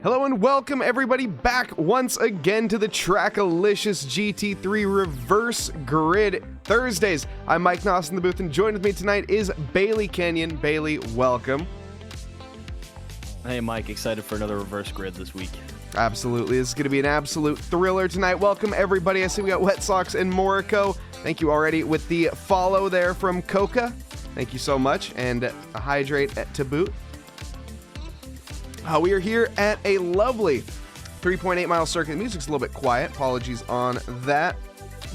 Hello and welcome everybody back once again to the TRACKILICIOUS GT3 Reverse Grid Thursdays. I'm Mike Nause in the booth, and joined with me tonight is Bailey Kenyon. Bailey, welcome. Hey Mike, excited for another reverse grid this week. Absolutely, this is going to be an absolute thriller tonight. Welcome everybody. I see we got Wet Socks and Morrico. Thank you already with the follow there from Coca. Thank you so much, and a hydrate to boot. We are here at a lovely 3.8 mile circuit. The music's a little bit quiet. Apologies on that.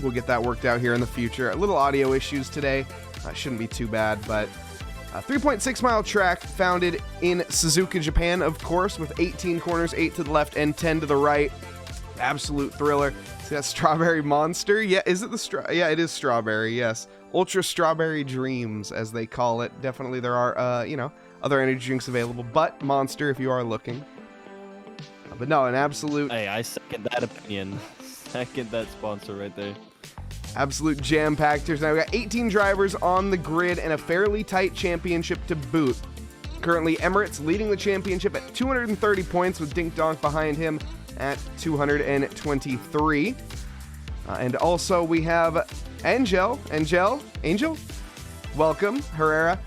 We'll get that worked out here in the future. A little audio issues today. Shouldn't be too bad, but a 3.6 mile track founded in Suzuka, Japan, of course, with 18 corners, 8 to the left and 10 to the right. Absolute thriller. See that Strawberry Monster? Yeah, is it the yeah, it is Strawberry, yes. Ultra Strawberry Dreams, as they call it. Definitely there are, other energy drinks available, but Monster if you are looking. But no, an absolute... Hey, I second that opinion. Second that sponsor right there. Absolute jam-packed here. Now we got 18 drivers on the grid and a fairly tight championship to boot. Currently, Emirates leading the championship at 230 points with Dink Donk behind him at 223. And also we have Angel? Welcome, Herrera.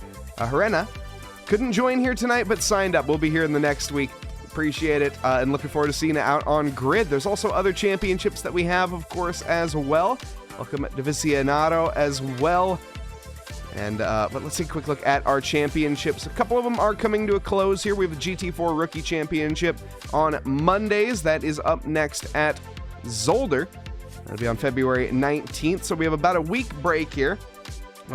Couldn't join here tonight, but signed up. We'll be here in the next week. Appreciate it, and looking forward to seeing it out on grid. There's also other championships that we have, of course, as well. Welcome to Vicionado as well. And but let's take a quick look at our championships. A couple of them are coming to a close here. We have the GT4 Rookie Championship on Mondays. That is up next at Zolder. That'll be on February 19th. So we have about a week break here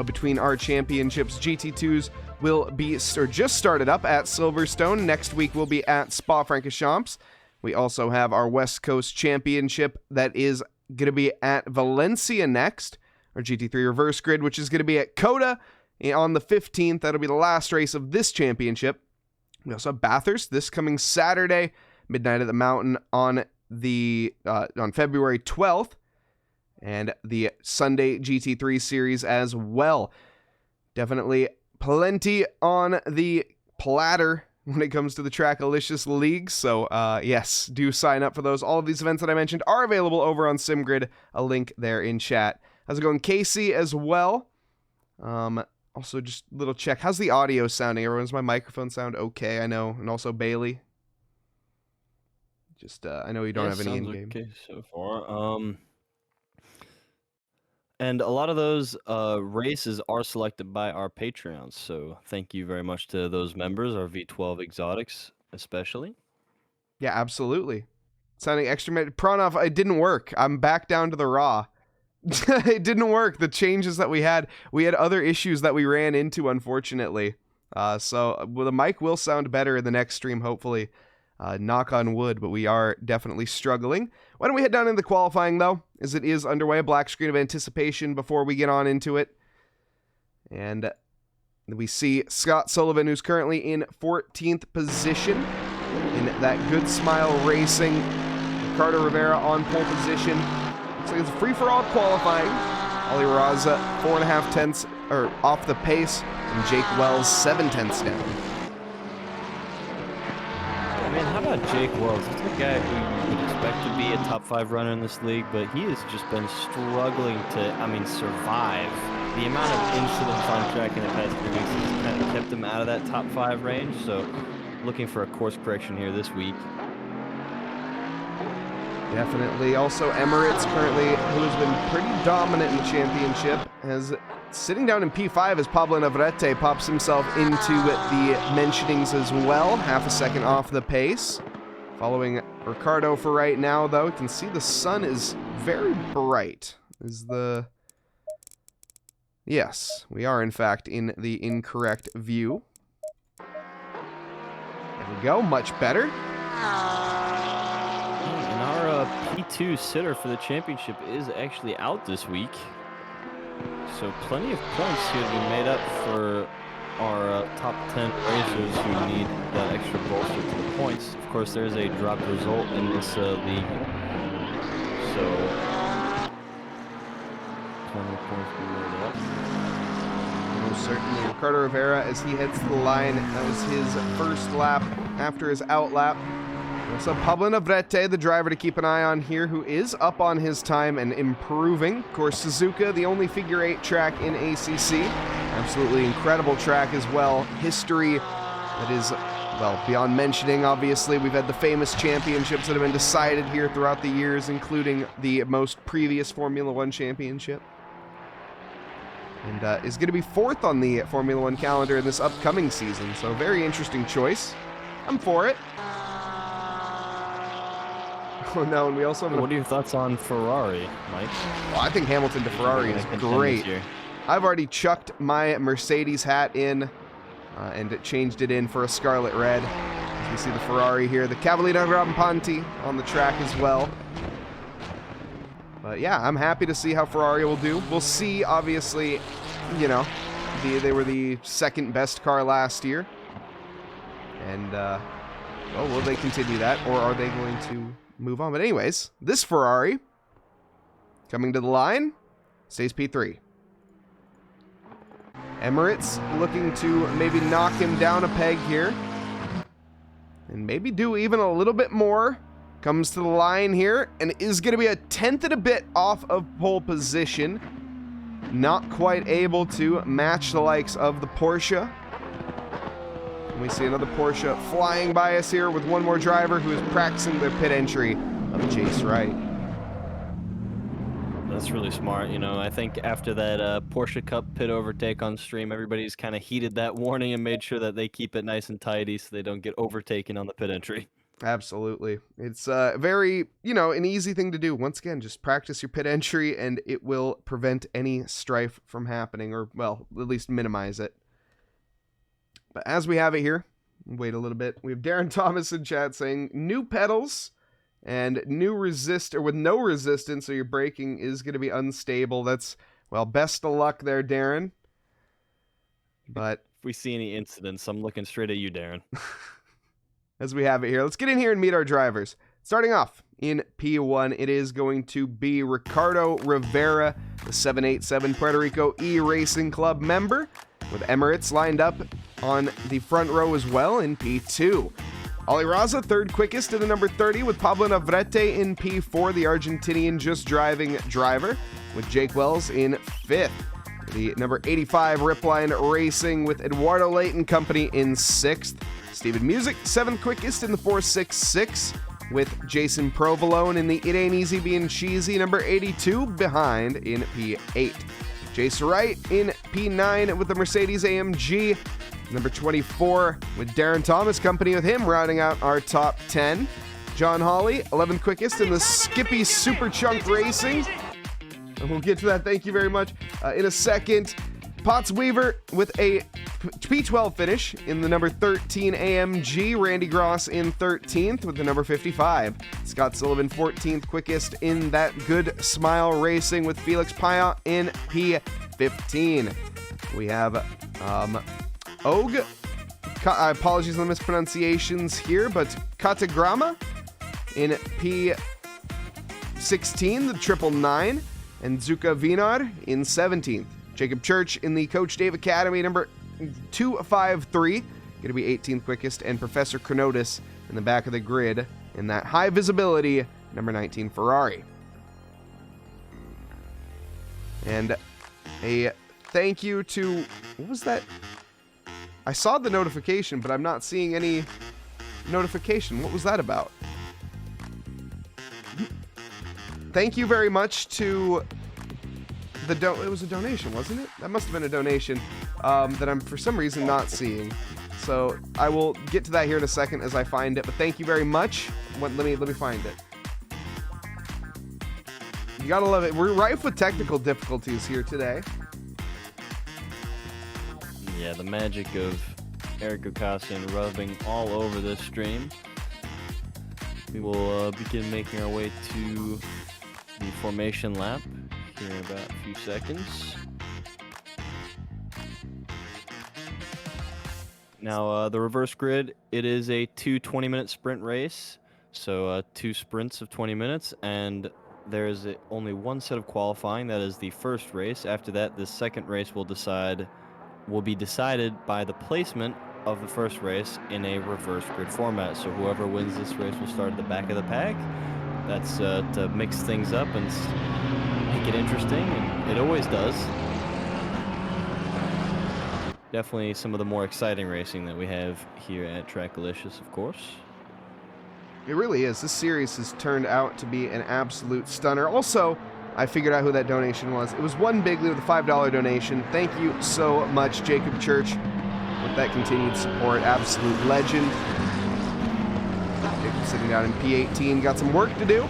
between our championships. GT2s will be just started up at Silverstone. Next week we'll be at Spa-Francorchamps. We also have our West Coast Championship that is going to be at Valencia next. Our GT3 Reverse Grid, which is going to be at Coda on the 15th. That'll be the last race of this championship. We also have Bathurst this coming Saturday, Midnight at the Mountain on February 12th, and the Sunday GT3 series as well. Definitely plenty on the platter when it comes to the TRACKILICIOUS League, so yes, do sign up for those. All of these events that I mentioned are available over on SimGrid, a link there in chat. How's it going, Casey, as well? Also, just a little check. How's the audio sounding? Everyone's my microphone sound okay, I know, and also Bailey. Just, I know you don't have any in-game. Okay so far. And a lot of those races are selected by our Patreons, so thank you very much to those members, our V12 Exotics especially. Yeah, absolutely. Sounding extra... Pranov, it didn't work. I'm back down to the raw. It didn't work. The changes that we had other issues that we ran into, unfortunately. So the mic will sound better in the next stream, hopefully. Knock on wood, but we are definitely struggling. Why don't we head down into the qualifying, though, as it is underway. A black screen of anticipation before we get on into it. And we see Scott Sullivan, who's currently in 14th position in that Good Smile Racing. Ricardo Rivera on pole position. Looks like it's a free-for-all qualifying. Ali Raza 4.5 tenths off the pace, and Jake Wells 7 tenths down. Man, how about Jake Wells? He's a guy who you would expect to be a top 5 runner in this league, but he has just been struggling to, survive. The amount of incidents on track in the past 3 weeks has kind of kept him out of that top 5 range, so looking for a course correction here this week. Definitely. Also, Emirates currently, who has been pretty dominant in the championship, has sitting down in P5 as Pablo Navarrete pops himself into the mentionings as well. Half a second off the pace. Following Ricardo for right now, though. You can see the sun is very bright. Yes, we are, in fact, in the incorrect view. There we go. Much better. And our P2 sitter for the championship is actually out this week. So plenty of points here to be made up for our top 10 racers who need that extra bolster to the points. Of course, there's a dropped result in this league. So plenty of points to be made up. Most certainly. Ricardo Rivera, as he heads to the line, that was his first lap after his out lap. So Pablo Navarrete, the driver to keep an eye on here, who is up on his time and improving. Of course, Suzuka, the only figure 8 track in ACC. Absolutely incredible track as well. History that is, well, beyond mentioning, obviously. We've had the famous championships that have been decided here throughout the years, including the most previous Formula One championship. And is going to be 4th on the Formula One calendar in this upcoming season, so very interesting choice. I'm for it. Oh no, and we also have... What are your thoughts on Ferrari, Mike? Well, I think Hamilton to Ferrari is great. I've already chucked my Mercedes hat in and changed it in for a scarlet red. As we see the Ferrari here, the Cavallina Rampanti on the track as well. But yeah, I'm happy to see how Ferrari will do. We'll see, obviously, you know, they were the 2nd best car last year. And, well, will they continue that, or are they going to move on? But anyways, this Ferrari, coming to the line, stays P3. Emirates looking to maybe knock him down a peg here. And maybe do even a little bit more. Comes to the line here, and is going to be a 10th and a bit off of pole position. Not quite able to match the likes of the Porsche. And we see another Porsche flying by us here with one more driver who is practicing their pit entry of Jace Wright. That's really smart. You know, I think after that Porsche Cup pit overtake on stream, everybody's kind of heeded that warning and made sure that they keep it nice and tidy so they don't get overtaken on the pit entry. Absolutely. It's very, you know, an easy thing to do. Once again, just practice your pit entry and it will prevent any strife from happening, or, well, at least minimize it. But as we have it here, wait a little bit. We have Darren Thomas in chat saying new pedals and new with no resistance, so your braking is going to be unstable. That's, well, best of luck there, Darren. But if we see any incidents, I'm looking straight at you, Darren. As we have it here, let's get in here and meet our drivers. Starting off in P1, it is going to be Ricardo Rivera, the 787 Puerto Rico E-Racing Club member, with Emirates lined up on the front row as well in P2. Ali Raza, 3rd quickest in the number 30, with Pablo Navarrete in P4, the Argentinian just driving driver, with Jake Wells in 5th. The number 85 Ripline Racing with Eduardo Layton Company in 6th. Steven Music, 7th quickest in the 466, with Jason Provolone in the It Ain't Easy Being Cheesy number 82, behind in P8. Jace Wright in P9 with the Mercedes AMG, number 24, with Darren Thomas Company with him, rounding out our top 10. John Hawley, 11th quickest in the Skippy Super Chunk Racing. And we'll get to that, thank you very much, in a second. Potts Weaver with a P12 finish in the number 13 AMG. Randy Gross in 13th with the number 55. Scott Sullivan 14th quickest in that Good Smile Racing with Felix Paya in P15. We have Og. Apologies on the mispronunciations here, but Katagrama in P16, the 999, and Zuka Vinar in 17th. Jacob Church in the Coach Dave Academy, number 253, going to be 18th quickest, and Professor Chronotis in the back of the grid in that high visibility, number 19 Ferrari. And a thank you to, what was that? I saw the notification, but I'm not seeing any notification. What was that about? Thank you very much to it was a donation, wasn't it? That must have been a donation that I'm for some reason not seeing. So I will get to that here in a second as I find it. But thank you very much. Let me find it. You gotta love it. We're rife with technical difficulties here today. Yeah, the magic of Eric Ocasian rubbing all over this stream. We will begin making our way to the formation lap here in about a few seconds. Now, the reverse grid, it is a 2 20-minute sprint race. So 2 sprints of 20 minutes, and there is only one set of qualifying. That is the first race. After that, the second race will be decided by the placement of the first race in a reverse grid format. So whoever wins this race will start at the back of the pack. That's to mix things up and make it interesting, and it always does. Definitely some of the more exciting racing that we have here at TRACKILICIOUS, of course. It really is. This series has turned out to be an absolute stunner. Also, I figured out who that donation was. It was One Bigly with a $5 donation. Thank you so much, Jacob Church, with that continued support. Absolute legend. Jacob sitting down in P18, got some work to do.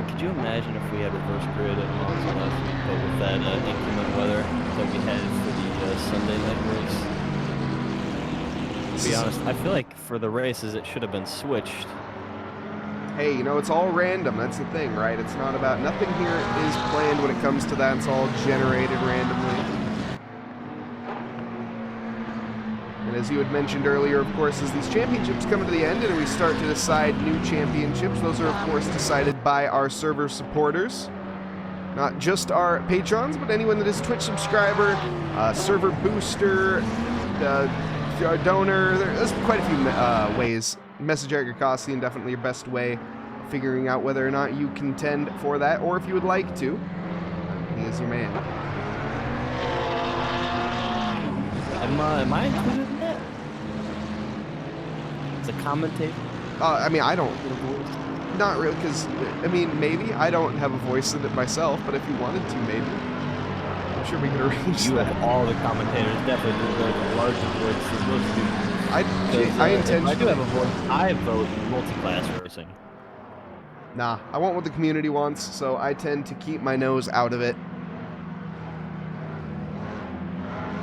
Could you imagine if we had reverse grid at Nause last week, but with that inclement weather that we had for the Sunday night race? To be honest, I feel like for the races it should have been switched. Hey, you know, it's all random. That's the thing, right? It's not about... Nothing here is planned when it comes to that. It's all generated randomly. And as you had mentioned earlier, of course, as these championships come to the end and we start to decide new championships, those are, of course, decided by our server supporters. Not just our patrons, but anyone that is Twitch subscriber, server booster, donor. There's quite a few ways. Message Eric Costian, definitely your best way of figuring out whether or not you contend for that, or if you would like to. He is your man. Am I included in that? As a commentator? I mean, I don't... Not really, because, I mean, maybe. I don't have a voice in it myself, but if you wanted to, maybe. I'm sure we could arrange that. You have all the commentators, definitely the larger voice than most people. I intentionally... I do have a voice. I vote multi-class racing. Nah, I want what the community wants, so I tend to keep my nose out of it.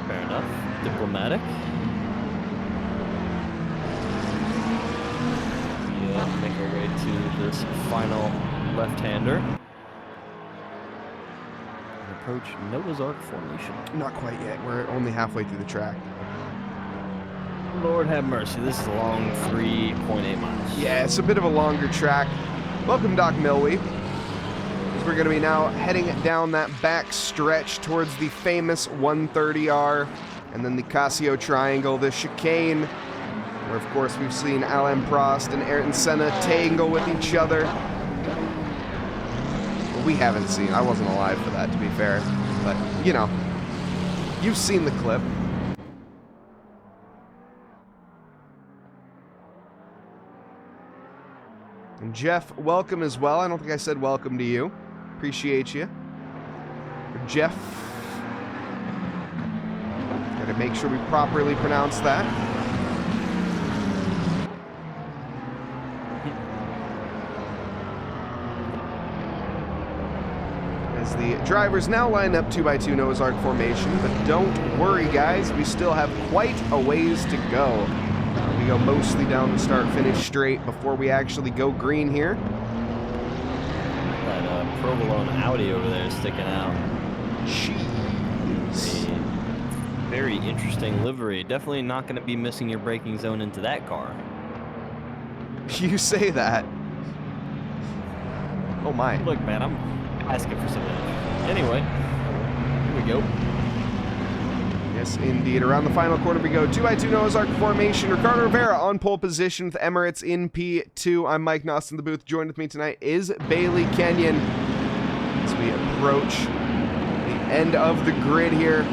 Fair enough. Diplomatic. Yeah, make our way to this final left-hander. Approach Noah's Ark formation. Not quite yet. We're only halfway through the track. Lord have mercy. This is a long 3.8 miles. Yeah, it's a bit of a longer track. Welcome, Doc Milwee. We're going to be now heading down that back stretch towards the famous 130R, and then the Casio Triangle, the chicane, where, of course, we've seen Alain Prost and Ayrton Senna tangle with each other. Well, we haven't seen. I wasn't alive for that, to be fair. But, you know, you've seen the clip. And Jeff, welcome as well. I don't think I said welcome to you. Appreciate you. Jeff. Gotta make sure we properly pronounce that. As the drivers now line up 2x2 Noah's Ark formation, but don't worry, guys, we still have quite a ways to go. We go mostly down the start-finish straight before we actually go green here. That provolone Audi over there is sticking out. Jeez. Very interesting livery. Definitely not going to be missing your braking zone into that car. You say that. Oh my. Look, man, I'm asking for something. Anyway, here we go. Yes, indeed. Around the final quarter we go. 2x2 Noah's Ark formation. Ricardo Rivera on pole position with Emirates in P2. I'm Mike Nause in the booth. Joined with me tonight is Bailey Kenyon. As we approach the end of the grid here.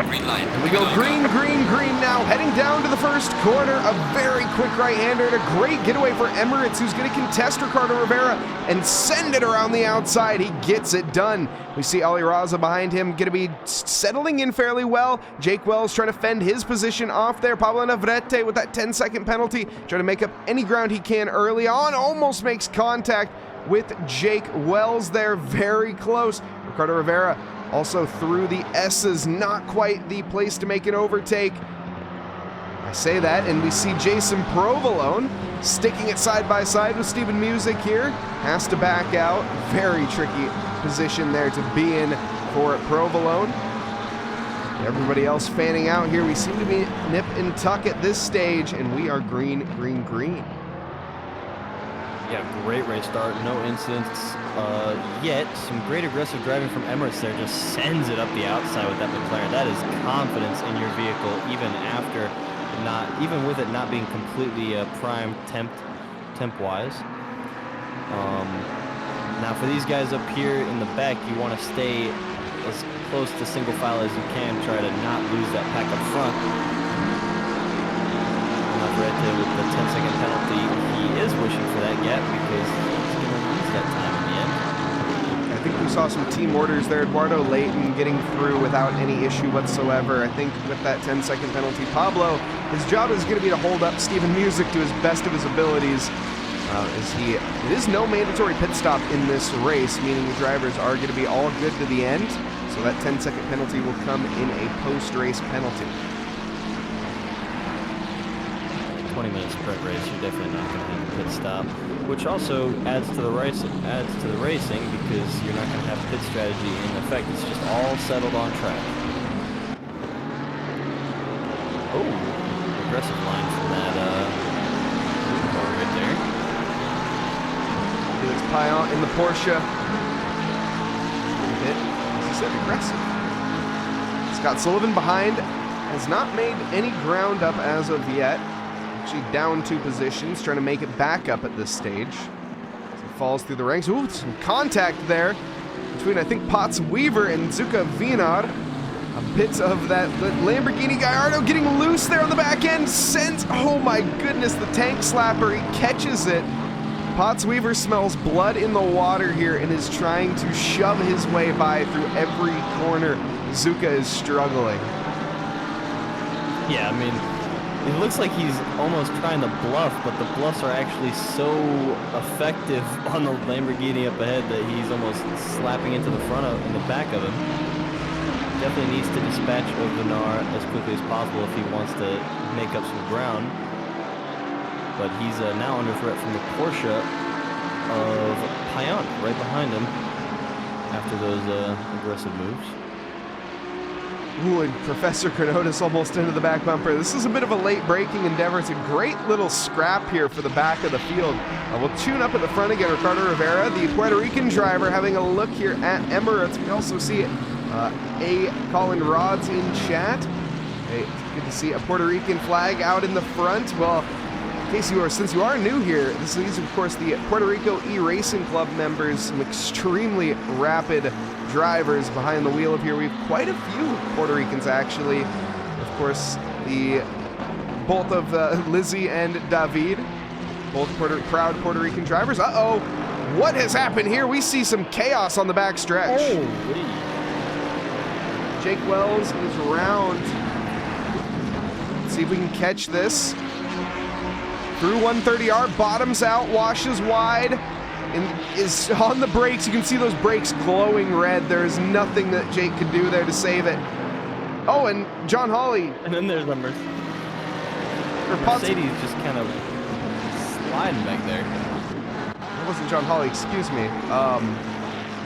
Green light. And we go green, green, green now. Heading down to the first corner. A very quick right-hander and a great getaway for Emirates, who's going to contest Ricardo Rivera and send it around the outside. He gets it done. We see Ali Raza behind him, going to be settling in fairly well. Jake Wells trying to fend his position off there. Pablo Navarrete with that 10-second penalty, trying to make up any ground he can early on. Almost makes contact with Jake Wells there. Very close. Ricardo Rivera also through the S's, not quite the place to make an overtake. I say that, and we see Jason Provolone sticking it side by side with Steven Music here. Has to back out. Very tricky position there to be in for Provolone. Everybody else fanning out here. We seem to be nip and tuck at this stage, and we are green, green, green. Yeah, great race start. No incidents yet. Some great aggressive driving from Emirates there. Just sends it up the outside with that McLaren. That is confidence in your vehicle, even with it not being completely primed temp-wise. Now for these guys up here in the back, you want to stay as close to single file as you can. Try to not lose that pack up front. With the 10-second penalty, he is wishing for that gap because he's going to lose that time in the end. I think we saw some team orders there. Eduardo Leighton getting through without any issue whatsoever. I think with that 10-second penalty, Pablo, his job is going to be to hold up Steven Music to his best of his abilities. It is no mandatory pit stop in this race, meaning the drivers are going to be all good to the end. So that 10-second penalty will come in a post-race penalty. 20-minute sprint race, you're definitely not going to have a pit stop, which also adds to the racing because you're not going to have pit strategy in effect. It's just all settled on track. Oh, aggressive line from that car right there. Felix Payan in the Porsche. A bit, as you said, aggressive. Scott Sullivan behind has not made any ground up as of yet. Actually down 2 positions, trying to make it back up at this stage. As he falls through the ranks. Ooh, some contact there between, I think, Potts Weaver and Suzuka Vinar. A bit of that Lamborghini Gallardo getting loose there on the back end. Sends, oh my goodness, the tank slapper. He catches it. Potts Weaver smells blood in the water here and is trying to shove his way by through every corner. Suzuka is struggling. Yeah, I mean, it looks like he's almost trying to bluff, but the bluffs are actually so effective on the Lamborghini up ahead that he's almost slapping into the back of him. Definitely needs to dispatch Vinar as quickly as possible if he wants to make up some ground. But he's now under threat from the Porsche of Payan right behind him after those aggressive moves. Ooh, and Professor Cronotis almost into the back bumper. This is a bit of a late braking endeavor. It's a great little scrap here for the back of the field. We'll tune up at the front again. Ricardo Rivera, the Puerto Rican driver, having a look here at Emirates. We also see Colin Rods in chat. Hey, good to see a Puerto Rican flag out in the front. Well, since you are new here, these are, of course, the Puerto Rico E-Racing Club members, some extremely rapid drivers behind the wheel of here. We have quite a few Puerto Ricans, actually. Of course, both of Lizzie and David, both proud Puerto Rican drivers. Uh-oh, what has happened here? We see some chaos on the back stretch. Holy. Jake Wells is around. Let's see if we can catch this. Through 130R, bottoms out, washes wide, and is on the brakes. You can see those brakes glowing red. There is nothing that Jake could do there to save it. Oh, and John Hawley. And then there's the Mercedes just kind of sliding back there. That wasn't John Hawley, excuse me.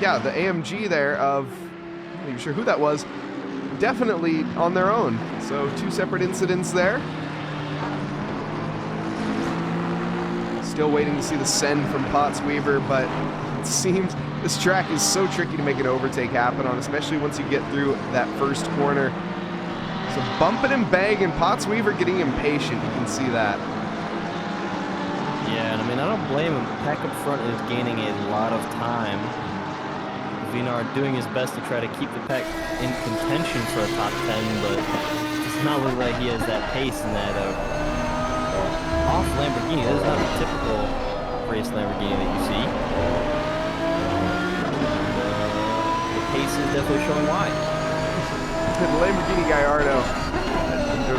Yeah, the AMG there of, I'm not even sure who that was, definitely on their own. So 2 separate incidents there. Still waiting to see the send from Potts Weaver, but it seems this track is so tricky to make an overtake happen on, especially once you get through that first corner. So bumping and banging, Potts Weaver getting impatient, you can see that. Yeah, and I mean, I don't blame him. Pack up front is gaining a lot of time. Vinar doing his best to try to keep the pack in contention for a top 10, but it's not looking like he has that pace in that off Lamborghini. That is not a typical race Lamborghini that you see. The pace is definitely showing why. The Lamborghini Gallardo,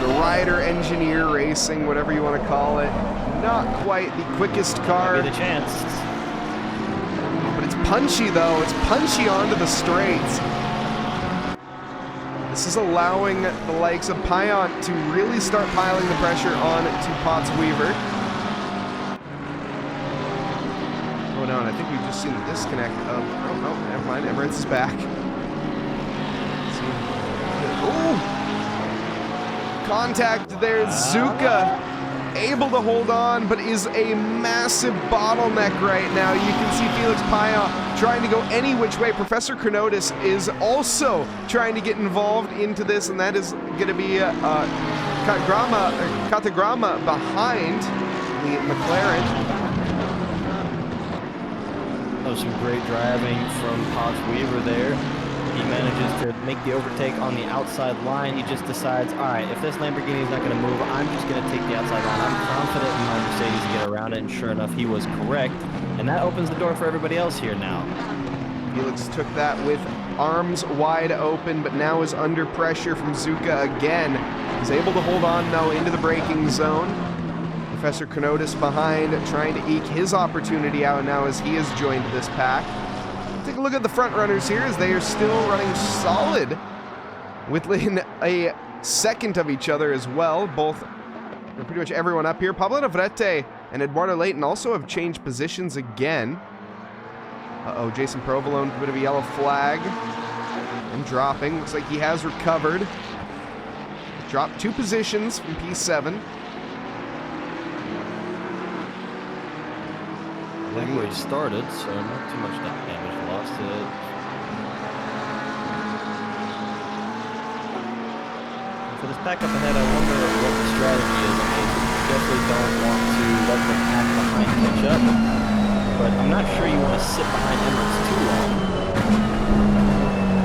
the rider engineer racing, whatever you want to call it, not quite the quickest car. Might be the chance. But it's punchy though. It's punchy onto the straights. This is allowing the likes of Payan to really start piling the pressure on to Potts Weaver. Oh no, and I think we've just seen the disconnect of, oh no, never mind, Emirates is back. Ooh! Contact there, Suzuka able to hold on, but is a massive bottleneck right now. You can see Felix Paya trying to go any which way. Professor Chronotis is also trying to get involved into this, and that is going to be Katagrama behind the McLaren. That was some great driving from Potts Weaver there. He manages to make the overtake on the outside line. He just decides, all right, if this Lamborghini is not going to move, I'm just going to take the outside line. I'm confident in my Mercedes to get around it, and sure enough, he was correct. And that opens the door for everybody else here now. Felix took that with arms wide open, but now is under pressure from Suzuka again. He's able to hold on, though, into the braking zone. Professor Chronotis behind, trying to eke his opportunity out now as he has joined this pack. Take a look at the front runners here as they are still running solid within a second of each other as well. Both, pretty much everyone up here. Pablo Navarrete and Eduardo Leighton also have changed positions again. Uh-oh, Jason Provolone, a bit of a yellow flag. And dropping. Looks like he has recovered. Dropped 2 positions from P7. Where he started, so not too much damage lost to it. For this pack up ahead, I wonder what the strategy is. I mean, you definitely don't want to let the pack behind catch up, but I'm not sure you want to sit behind Emirates too long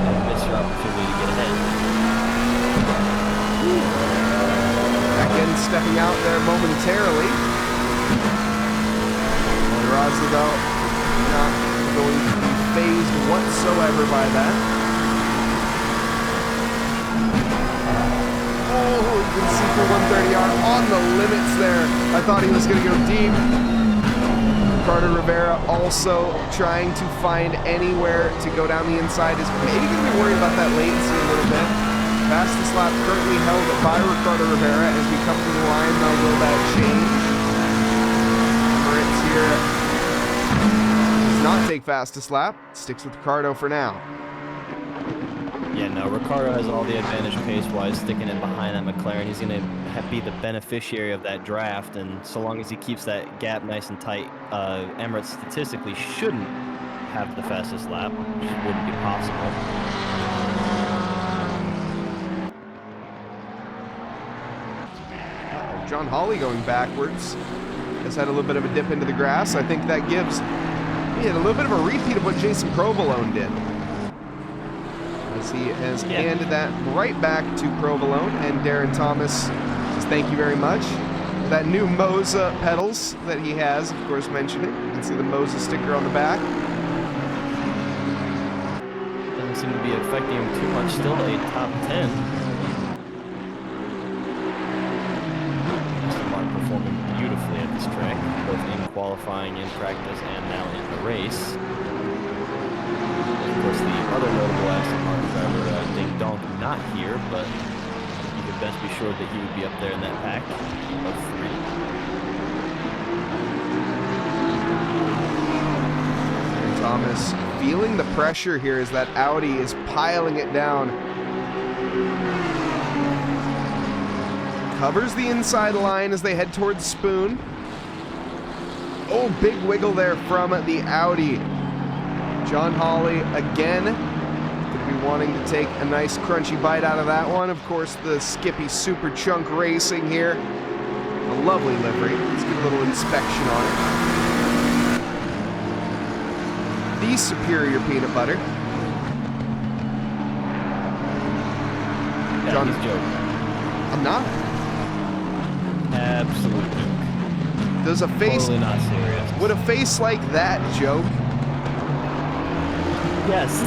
and miss your opportunity to get ahead. Again, stepping out there momentarily. Raza, though, not going to be phased whatsoever by that. Oh, you can see for 130R on the limits there. I thought he was going to go deep. Ricardo Rivera also trying to find anywhere to go down the inside. Is maybe going to be worried about that latency a little bit. Fastest lap currently held by Ricardo Rivera. As we come to the line, though, will that change? Emirates here does not take fastest lap. Sticks with Ricardo for now. Yeah, no, Ricardo has all the advantage pace-wise, sticking in behind that McLaren. He's going to be the beneficiary of that draft, and so long as he keeps that gap nice and tight, Emirates statistically shouldn't have the fastest lap, which wouldn't be possible. John Hawley going backwards. Has had a little bit of a dip into the grass. I think that gives a little bit of a repeat of what Jason Provolone did. As he has handed that right back to Provolone, and Darren Thomas says thank you very much. That new Moza pedals that he has, of course, mentioning. You can see the Moza sticker on the back. Doesn't seem to be affecting him too much. Still a top 10. Performing beautifully at this track, both in qualifying, in practice, and now in the race. Of course, the other notable Aston Martin driver, Ding Donk, not here, but you could best be sure that he would be up there in that pack of 3. Thomas feeling the pressure here as that Audi is piling it down. Covers the inside line as they head towards Spoon. Oh, big wiggle there from the Audi. John Hawley again going to be wanting to take a nice crunchy bite out of that one. Of course, the Skippy Super Chunk Racing here. A lovely livery. Let's get a little inspection on it. The superior peanut butter. Yeah, John, he's joking. I'm not. Absolutely. Does a face, totally not serious. Would a face like that joke? Yes.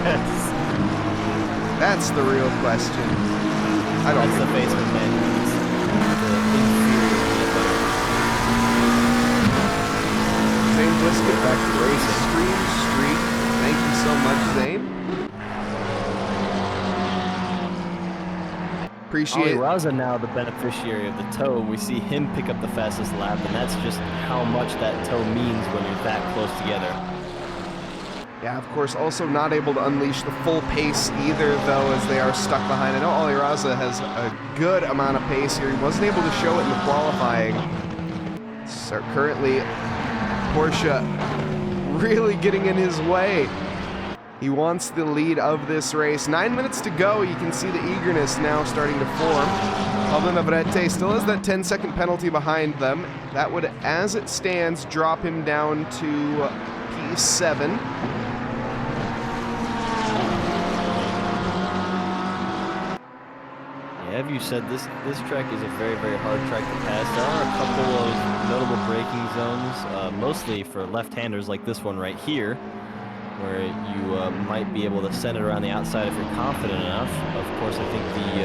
Yes. That's the real question. I don't That's the face of man. Zane Biscuit back to racing. Stream Street. Thank you so much, Zane. Appreciate it. Raza now the beneficiary of the toe. We see him pick up the fastest lap, and that's just how much that toe means when you're that close together. Yeah, of course, also not able to unleash the full pace either, though, as they are stuck behind. I know Aliraza has a good amount of pace here. He wasn't able to show it in the qualifying. So currently, Porsche really getting in his way. He wants the lead of this race. 9 minutes to go. You can see the eagerness now starting to form. Pablo Navarrete still has that 10-second penalty behind them. That would, as it stands, drop him down to P7. Have you said this track is a very, very hard track to pass. There are a couple of notable braking zones, mostly for left-handers like this one right here, where you might be able to send it around the outside if you're confident enough. Of course, I think the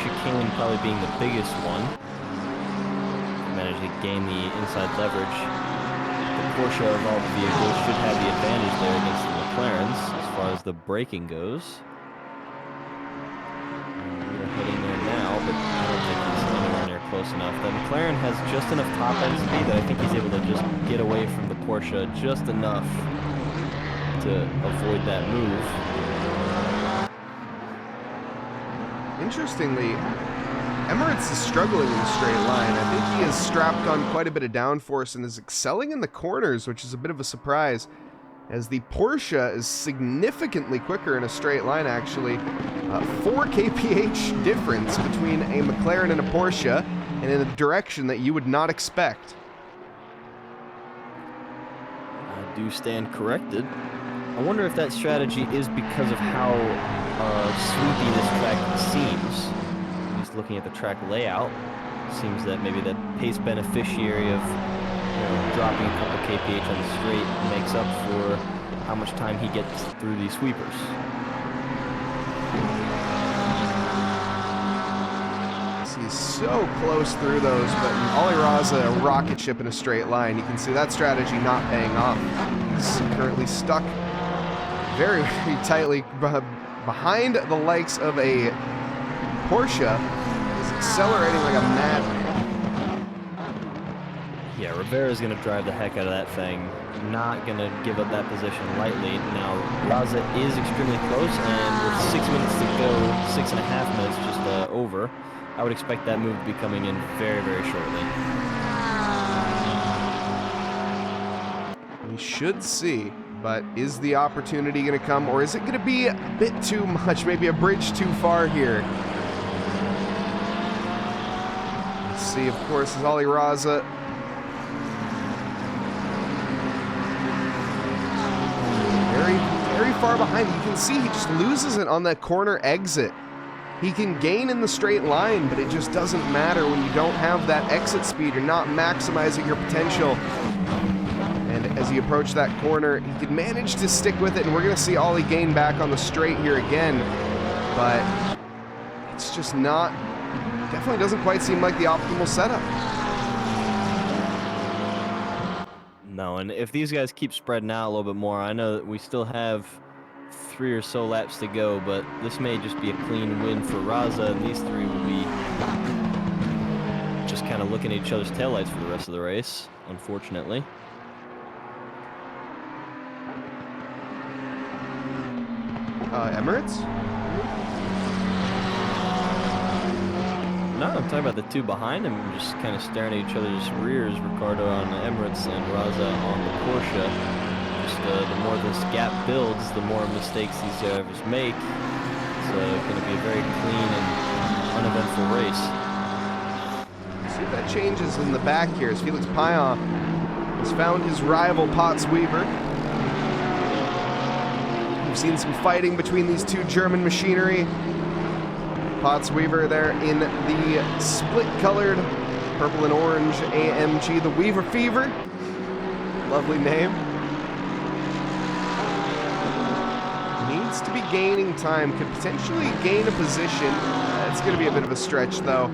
chicane probably being the biggest one. Manage to gain the inside leverage. The Porsche of all the vehicles should have the advantage there against the McLarens as far as the braking goes. Heading there now, but I don't think he's anywhere near close enough. The McLaren has just enough top end speed that I think he's able to just get away from the Porsche just enough to avoid that move. Interestingly, Emirates is struggling in the straight line. I think he has strapped on quite a bit of downforce and is excelling in the corners, which is a bit of a surprise, as the Porsche is significantly quicker in a straight line, actually. 4 kph difference between a McLaren and a Porsche, and in a direction that you would not expect. I do stand corrected. I wonder if that strategy is because of how sweepy this track seems. Just looking at the track layout, seems that maybe the pace beneficiary of dropping a couple kph on the straight makes up for how much time he gets through these sweepers. He's so close through those, but Aliraza, a rocket ship in a straight line. You can see that strategy not paying off. He's currently stuck very, very tightly behind the likes of a Porsche. He's accelerating like a madman. Yeah, Rivera's going to drive the heck out of that thing. Not going to give up that position lightly. Now, Raza is extremely close, and with 6 minutes to go, 6.5 minutes just over, I would expect that move to be coming in very, very shortly. We should see, but is the opportunity going to come, or is it going to be a bit too much, maybe a bridge too far here? Let's see, of course, is Aliraza very, very far behind. You can see he just loses it on that corner exit. He can gain in the straight line, but it just doesn't matter when you don't have that exit speed. You're not maximizing your potential. And as he approached that corner, he could manage to stick with it, and we're going to see Ollie gain back on the straight here again. But it's just not, definitely doesn't quite seem like the optimal setup. No, and if these guys keep spreading out a little bit more, I know that we still have 3 or so laps to go, but this may just be a clean win for Raza, and these 3 will be just kind of looking at each other's taillights for the rest of the race, unfortunately. Emirates? No, I'm talking about the 2 behind him, just kind of staring at each other's rears, Ricardo on the Emirates and Raza on the Porsche. Just the more this gap builds, the more mistakes these drivers make. It's going to be a very clean and uneventful race. See if that changes in the back here as Felix Payan has found his rival Potts Weaver. We've seen some fighting between these 2 German machinery. Potts Weaver there in the split-colored purple and orange AMG, the Weaver Fever. Lovely name. Needs to be gaining time, could potentially gain a position. It's going to be a bit of a stretch, though.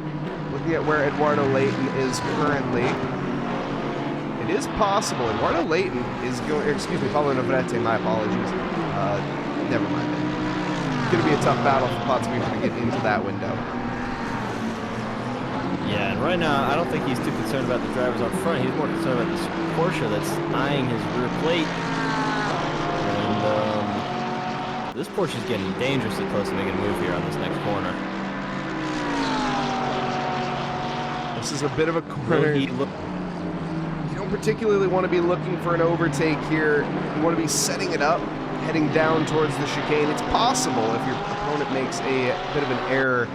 Looking at where Eduardo Leighton is currently, it is possible. Eduardo Leighton is going, excuse me, Pablo Navarrete, my apologies. Never mind. It's going to be a tough battle for Potts Weaver to get into that window. Yeah, and right now, I don't think he's too concerned about the drivers up front. He's more concerned about this Porsche that's eyeing his rear plate. And This Porsche is getting dangerously close to making a move here on this next corner. This is a bit of a corner. You don't particularly want to be looking for an overtake here. You want to be setting it up, heading down towards the chicane. It's possible if your opponent makes a bit of an error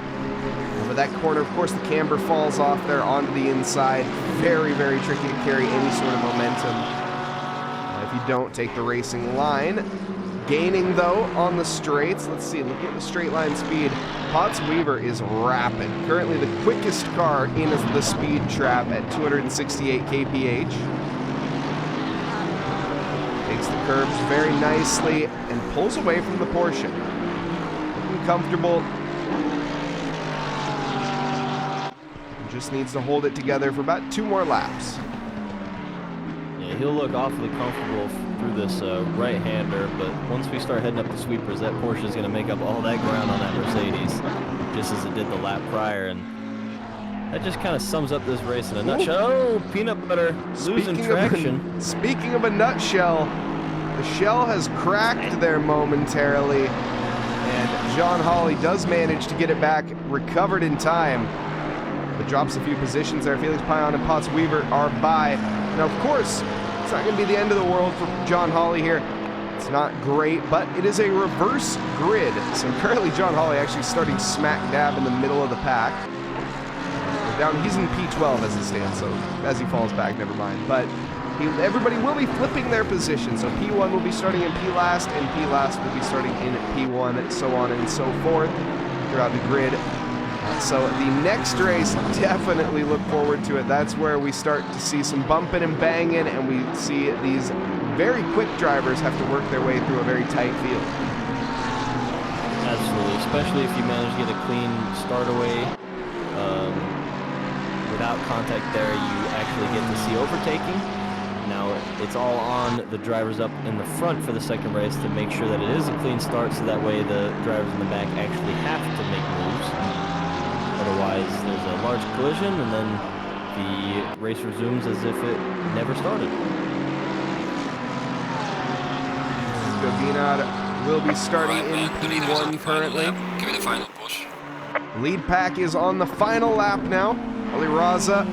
over that corner. Of course, the camber falls off there onto the inside. Very, very tricky to carry any sort of momentum if you don't take the racing line. Gaining, though, on the straights. Let's see, looking at the straight line speed. Potts Weaver is rapid. Currently the quickest car in the speed trap at 268 kph. Takes the curbs very nicely and pulls away from the Porsche. Looking comfortable. Just needs to hold it together for about 2 more laps. Yeah, he'll look awfully comfortable through this right-hander, but once we start heading up the sweepers, that Porsche is going to make up all that ground on that Mercedes, just as it did the lap prior, and that just kind of sums up this race in a nutshell. Oh, peanut butter losing traction. Speaking of a nutshell, the shell has cracked there momentarily, and John Hawley does manage to get it back, recovered in time, but drops a few positions there. Felix Payan and Potts Weaver are by. Now, of course, it's not going to be the end of the world for John Hawley here. It's not great, but it is a reverse grid. So currently John Hawley actually starting smack dab in the middle of the pack. He's in P12 as it stands, so as he falls back, never mind. But everybody will be flipping their position. So P1 will be starting in P last, and P last will be starting in P1, so on and so forth throughout the grid. So the next race, definitely look forward to it. That's where we start to see some bumping and banging, and we see these very quick drivers have to work their way through a very tight field. Absolutely, especially if you manage to get a clean start away. Without contact there, you actually get to see overtaking. Now, it's all on the drivers up in the front for the second race to make sure that it is a clean start, so that way the drivers in the back actually have to make moves. Otherwise, there's a large collision, and then the race resumes as if it never started. Giovinazzi will be starting in P1 currently. Give me the final push. Lead pack is on the final lap now. Ali Raza,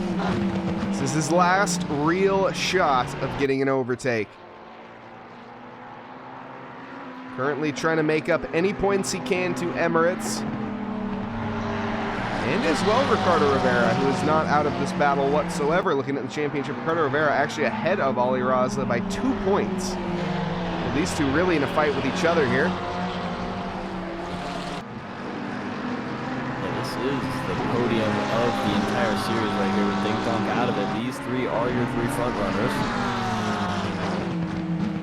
this is his last real shot of getting an overtake. Currently trying to make up any points he can to Emirates. And as well, Ricardo Rivera, who is not out of this battle whatsoever. Looking at the championship, Ricardo Rivera actually ahead of Ali Raza by 2 points. Well, these two really in a fight with each other here. Yeah, this is the podium of the entire series right here with Ding Dong out of it. These three are your 3 front runners.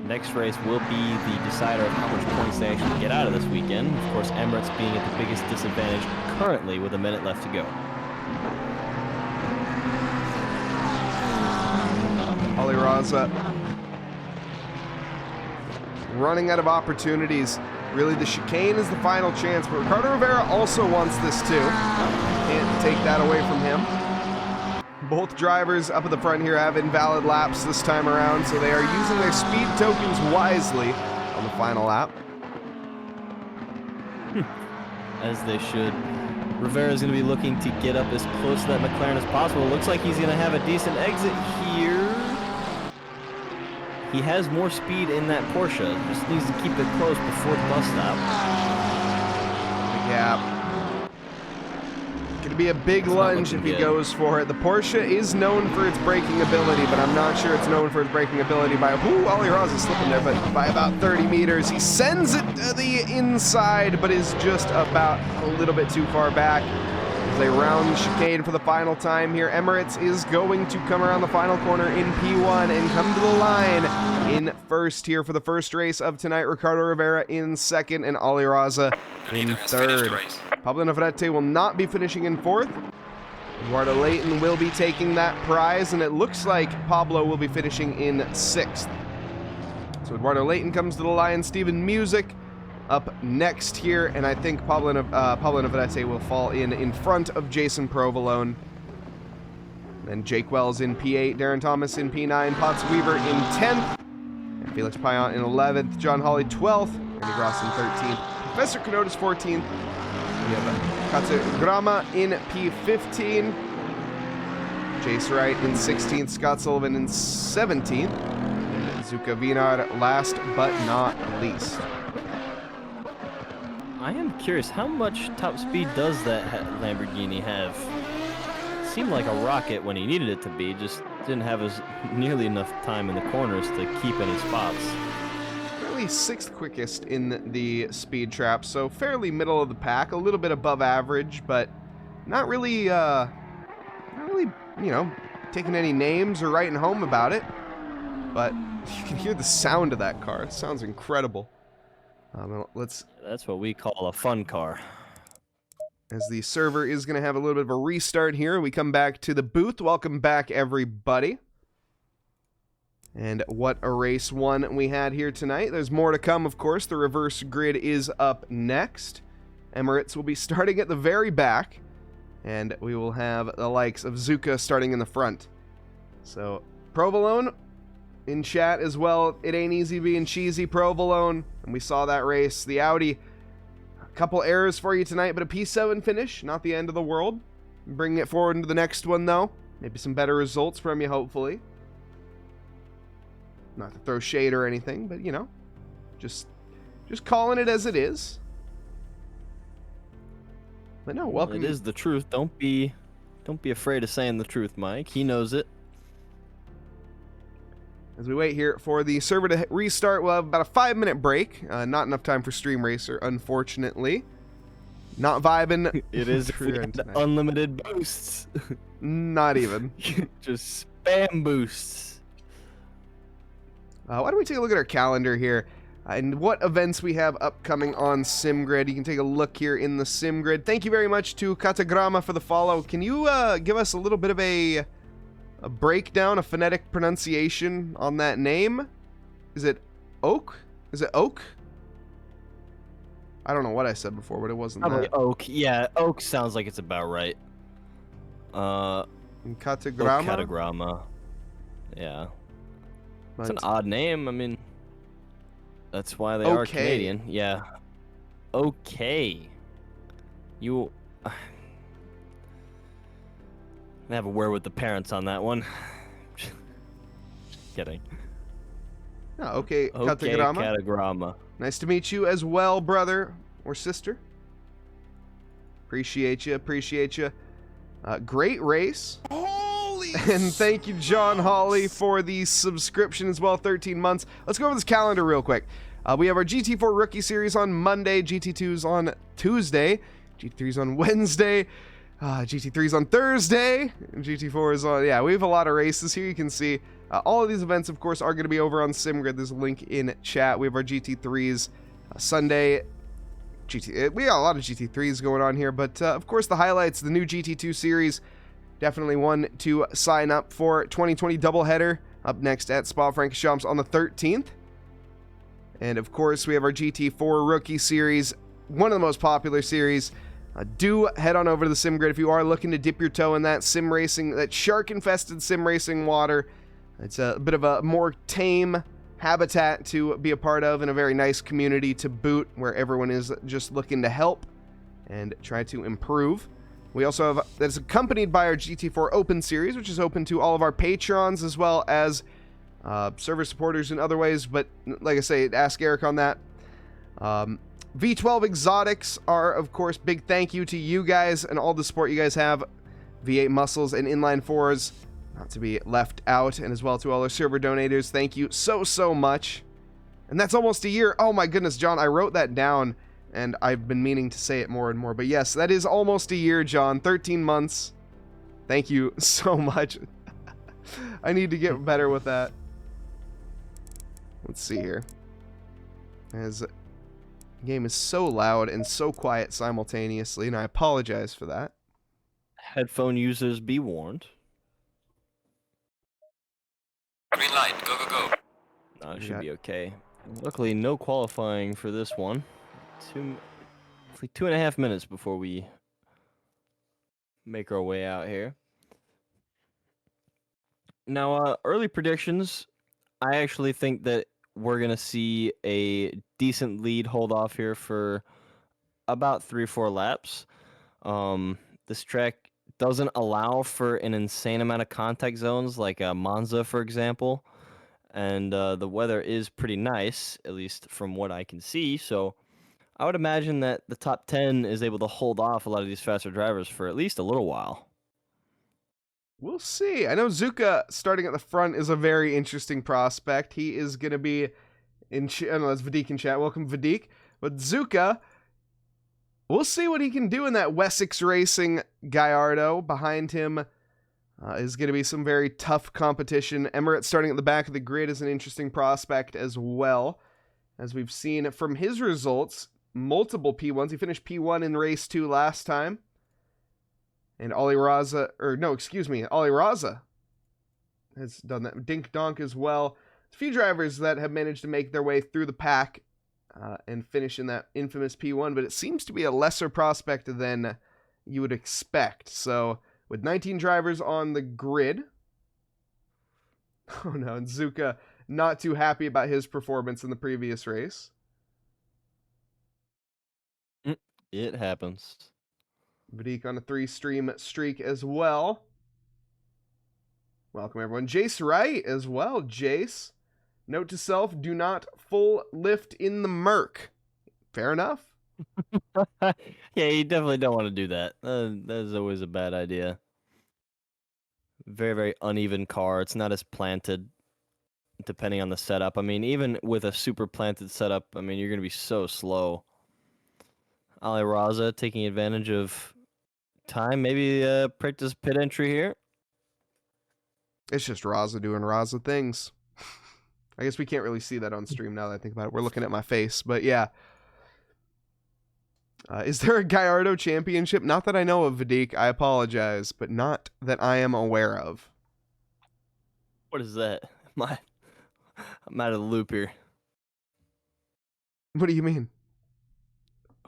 Next race will be the decider of how much points they actually get out of this weekend. Of course, Emirates being at the biggest disadvantage currently with a minute left to go. Ali Raza running out of opportunities. Really, the chicane is the final chance, but Ricardo Rivera also wants this too. Can't take that away from him. Both drivers up at the front here have invalid laps this time around, so they are using their speed tokens wisely on the final lap. As they should. Rivera's going to be looking to get up as close to that McLaren as possible. Looks like he's going to have a decent exit here. He has more speed in that Porsche. Just needs to keep it close before the bus stop. The gap. Going to be a big lunge if he goes for it. The Porsche is known for its braking ability, but I'm not sure it's known for its braking ability by, Ali Raza's slipping there, but by about 30 meters. He sends it to the inside, but is just about a little bit too far back. As they round the chicane for the final time here, Emirates is going to come around the final corner in P1 and come to the line in first here for the first race of tonight. Ricardo Rivera in second and Ali Raza in third. Pablo Navarrete will not be finishing in fourth. Eduardo Leighton will be taking that prize, and it looks like Pablo will be finishing in sixth. So Eduardo Leighton comes to the line. Steven Music up next here, and I think Pablo Navarrete will fall in front of Jason Provolone. Then Jake Wells in P8, Darren Thomas in P9, Potts Weaver in 10th, and Felix Payan in 11th, John Hawley 12th, Andy Gross in 13th. Professor Kanota's 14th. We have Katsugrama in P15. Jace Wright in 16th. Scott Sullivan in 17th. And Zuka Vinar last but not least. I am curious, how much top speed does that Lamborghini have? It seemed like a rocket when he needed it to be, just didn't have nearly enough time in the corners to keep any spots. Currently 6th quickest in the speed trap, so fairly middle of the pack, a little bit above average, but not really, you know, taking any names or writing home about it. But you can hear the sound of that car. It sounds incredible. That's what we call a fun car. As the server is going to have a little bit of a restart here, we come back to the booth. Welcome back, everybody. And what a race one we had here tonight. There's more to come, of course. The reverse grid is up next. Emirates will be starting at the very back. And we will have the likes of Zuka starting in the front. So, Provolone in chat as well. It ain't easy being cheesy, Provolone. And we saw that race. The Audi, a couple errors for you tonight, but a P7 finish. Not the end of the world. Bringing it forward into the next one, though. Maybe some better results from you, hopefully. Not to throw shade or anything, but, you know, just calling it as it is. But no, welcome. It is the truth. Don't be afraid of saying the truth, Mike. He knows it. As we wait here for the server to restart, we'll have about a 5-minute break. Not enough time for Stream Racer, unfortunately. Not vibing. It is unlimited boosts. Not even. Just spam boosts. Why don't we take a look at our calendar here and what events we have upcoming on SimGrid. You can take a look here in the SimGrid. Thank you very much to Katagrama for the follow. Can you give us a little bit of a breakdown, a phonetic pronunciation on that name? Is it Oak? Is it Oak? I don't know what I said before, but it wasn't Probably that. Oak. Yeah, Oak sounds like it's about right. Katagrama? Katagrama. Yeah. But It's an odd name. I mean, that's why they are Canadian. Yeah. Okay. You have a word with the parents on that one. Just kidding. Oh, okay, Okay, Katagrama. Katagrama. Nice to meet you as well, brother or sister. Appreciate you, appreciate you. Great race. Holy And thank you, John Hawley, for the subscription as well, 13 months. Let's go over this calendar real quick. We have our GT4 Rookie Series on Monday, GT2's on Tuesday, GT3's on Wednesday, GT3's on Thursday, and GT4 is on, yeah, we have a lot of races here. You can see all of these events, of course, are going to be over on SimGrid. There's a link in chat. We have our GT3's Sunday. We got a lot of GT3s going on here, but of course the highlights, the new GT2 series, definitely one to sign up for. 2020 doubleheader up next at Spa-Francorchamps on the 13th. And of course we have our GT4 Rookie Series, one of the most popular series. Do head on over to the SimGrid if you are looking to dip your toe in that sim racing, that shark-infested sim racing water. It's a bit of a more tame habitat to be a part of, and a very nice community to boot, where everyone is just looking to help and try to improve. We also have, that's accompanied by our GT4 Open Series, which is open to all of our patrons as well as server supporters in other ways, but like I say, ask Eric on that. V12 Exotics are, of course, big thank you to you guys and all the support you guys have. V8 Muscles and Inline 4s, not to be left out, and as well to all our server donators, thank you so much. And that's almost a year. Oh my goodness, John, I wrote that down, and I've been meaning to say it more and more. But yes, that is almost a year, John. 13 months. Thank you so much. I need to get better with that. Let's see here. As the game is so loud and so quiet simultaneously, and I apologize for that. Headphone users be warned. Green light, go, go, go. No, it should be okay. Luckily, no qualifying for this one. It's like 2.5 minutes before we make our way out here. Now, early predictions, I actually think that we're going to see a decent lead hold off here for about 3 or 4 laps. This track doesn't allow for an insane amount of contact zones like Monza, for example. And the weather is pretty nice, at least from what I can see. So I would imagine that the top 10 is able to hold off a lot of these faster drivers for at least a little while. We'll see. I know Suzuka starting at the front is a very interesting prospect. He is going to be in... I don't know, that's Vadik in chat. Welcome, Vadik. But Suzuka, we'll see what he can do in that Wessex Racing Gallardo. Behind him is going to be some very tough competition. Emirates starting at the back of the grid is an interesting prospect as well. As we've seen from his results, multiple P1s. He finished P1 in race 2 last time. And Ollie Raza has done that. Dink Donk as well. A few drivers that have managed to make their way through the pack and finish in that infamous P1, but it seems to be a lesser prospect than you would expect. So, with 19 drivers on the grid, oh no, and Suzuka not too happy about his performance in the previous race. It happens. Vadik on a 3-stream streak as well. Welcome, everyone. Jace Wright as well. Jace, note to self, do not full lift in the Merc. Fair enough. Yeah, you definitely don't want to do that. That is always a bad idea. Very, very uneven car. It's not as planted, depending on the setup. I mean, even with a super planted setup, I mean, you're going to be so slow. Ali Raza taking advantage of time. Maybe practice pit entry here. It's just Raza doing Raza things. I guess we can't really see that on stream now that I think about it. We're looking at my face, but yeah. Is there a Gallardo championship? Not that I know of, Vadik. I apologize, but not that I am aware of. What is that? I'm out of the loop here. What do you mean?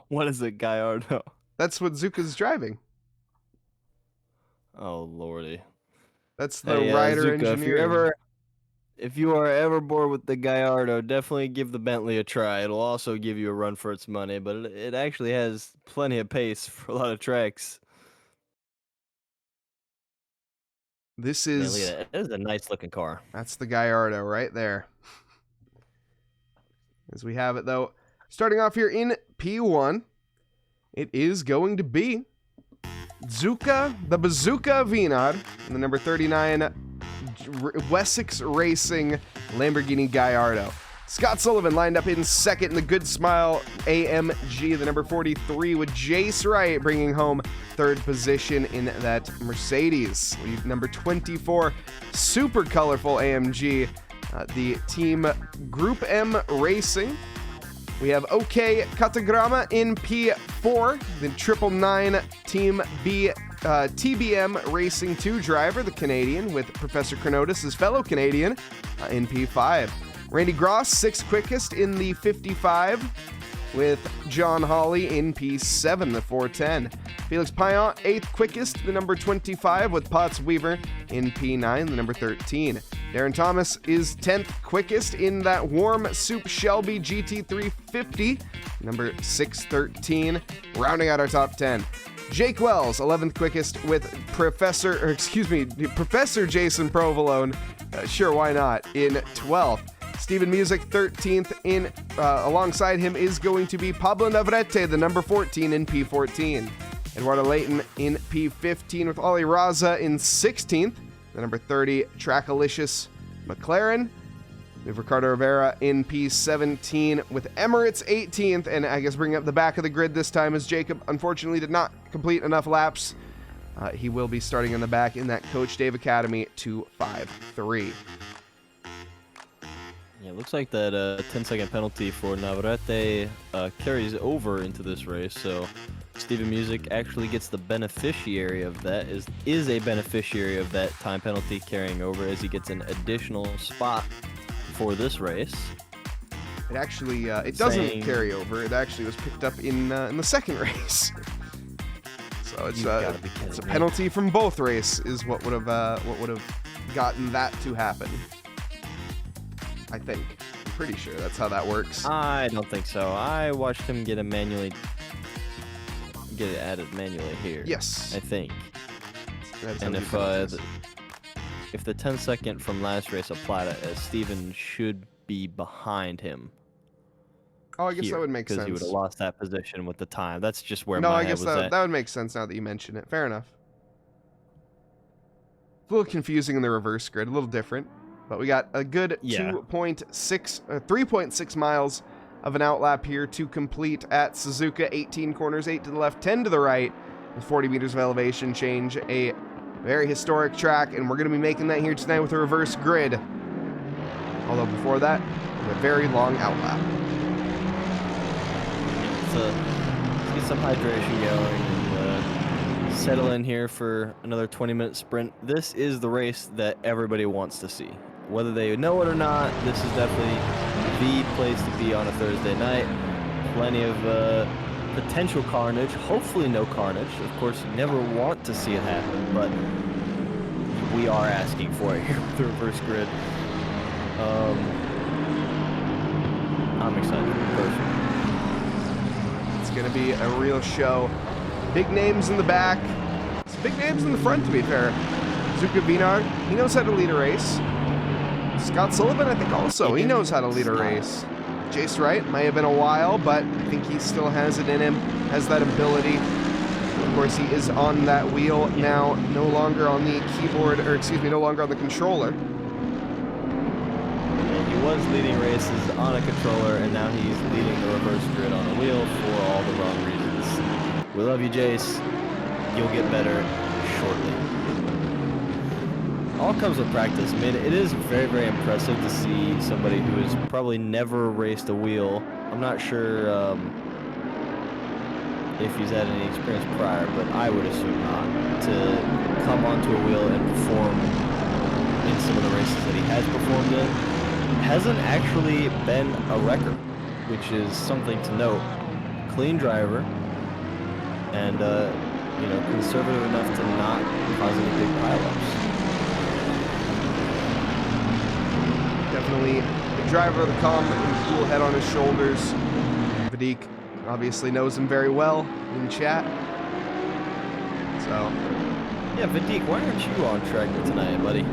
What is a Gallardo? That's what Zuka's driving. Oh, lordy. That's the rider Zuka, engineering. If you are ever bored with the Gallardo, definitely give the Bentley a try. It'll also give you a run for its money, but it actually has plenty of pace for a lot of tracks. This is... Man, look at that. That is a nice looking car. That's the Gallardo right there. As we have it, though, starting off here in P1, it is going to be Suzuka, the Bazooka Vinod, and the number 39 Wessex Racing Lamborghini Gallardo. Scott Sullivan lined up in second in the Good Smile AMG, the number 43, with Jace Wright bringing home third position in that Mercedes. Number 24, super colorful AMG, the Team Group M Racing. We have OK Katagrama in P4, the 999 Team B TBM Racing 2 driver, the Canadian, with Professor Chronotis, his fellow Canadian, in P5. Randy Gross, 6th quickest in the 55, with John Hawley in P7, the 410. Felix Payan, 8th quickest, the number 25, with Potts Weaver in P9, the number 13. Darren Thomas is 10th quickest in that warm soup Shelby GT3 50, number 613, rounding out our top 10. Jake Wells, 11th quickest with Professor Jason Provolone, sure, why not, in 12th. Stephen Music, 13th in, alongside him is going to be Pablo Navarrete, the number 14 in P14. Eduardo Layton in P15 with Ollie Raza in 16th, the number 30 TRACKILICIOUS McLaren. We have Ricardo Rivera in P17 with Emirates 18th, and I guess bringing up the back of the grid this time as Jacob unfortunately did not complete enough laps. He will be starting in the back in that Coach Dave Academy 253. Yeah, it looks like that 10-second penalty for Navarrete carries over into this race, so Steven Music actually gets the beneficiary of that, is a beneficiary of that time penalty carrying over, as he gets an additional spot for this race. It actually, it doesn't carry over. It actually was picked up in the second race. So it's a penalty from both races is what would have gotten that to happen. I think. I'm pretty sure that's how that works. I don't think so. I watched him get it added manually here. Yes. I think. That's And how he does it. if the 10-second from last race applied, Steven should be behind him. Oh, I guess that would make sense. Because he would have lost that position with the time. That's just where No, my I head guess was at. that would make sense now that you mention it. Fair enough. It's a little confusing in the reverse grid, a little different. But we got a good 3.6 miles of an outlap here to complete at Suzuka. 18 corners, 8 to the left, 10 to the right, with 40 meters of elevation change. A very historic track, and we're going to be making that here tonight with a reverse grid. Although before that, a very long outlap. Let's get some hydration going and settle in here for another 20-minute sprint. This is the race that everybody wants to see. Whether they know it or not, this is definitely the place to be on a Thursday night. Plenty of potential carnage, hopefully no carnage. Of course, you never want to see it happen, but we are asking for it here with the reverse grid. I'm excited, personally. It's going to be a real show. Big names in the back. Some big names in the front, to be fair. Suzuka Vinard, he knows how to lead a race. Scott Sullivan, I think also, he knows how to lead a race. Jace Wright, might have been a while, but I think he still has it in him, has that ability. Of course, he is on that wheel now, no longer on the keyboard, or excuse me, no longer on the controller. He was leading races on a controller, and now he's leading the reverse grid on a wheel for all the wrong reasons. We love you, Jace. You'll get better shortly. All comes with practice. I mean, it is very, very impressive to see somebody who has probably never raced a wheel. I'm not sure if he's had any experience prior, but I would assume not. To come onto a wheel and perform in some of the races that he has performed in hasn't actually been a record, which is something to note. Clean driver, and you know, conservative enough to not cause any big pileups. Definitely the driver of the calm and cool head on his shoulders. Vadik obviously knows him very well in chat. So, yeah, Vadik, why aren't you on track tonight, buddy?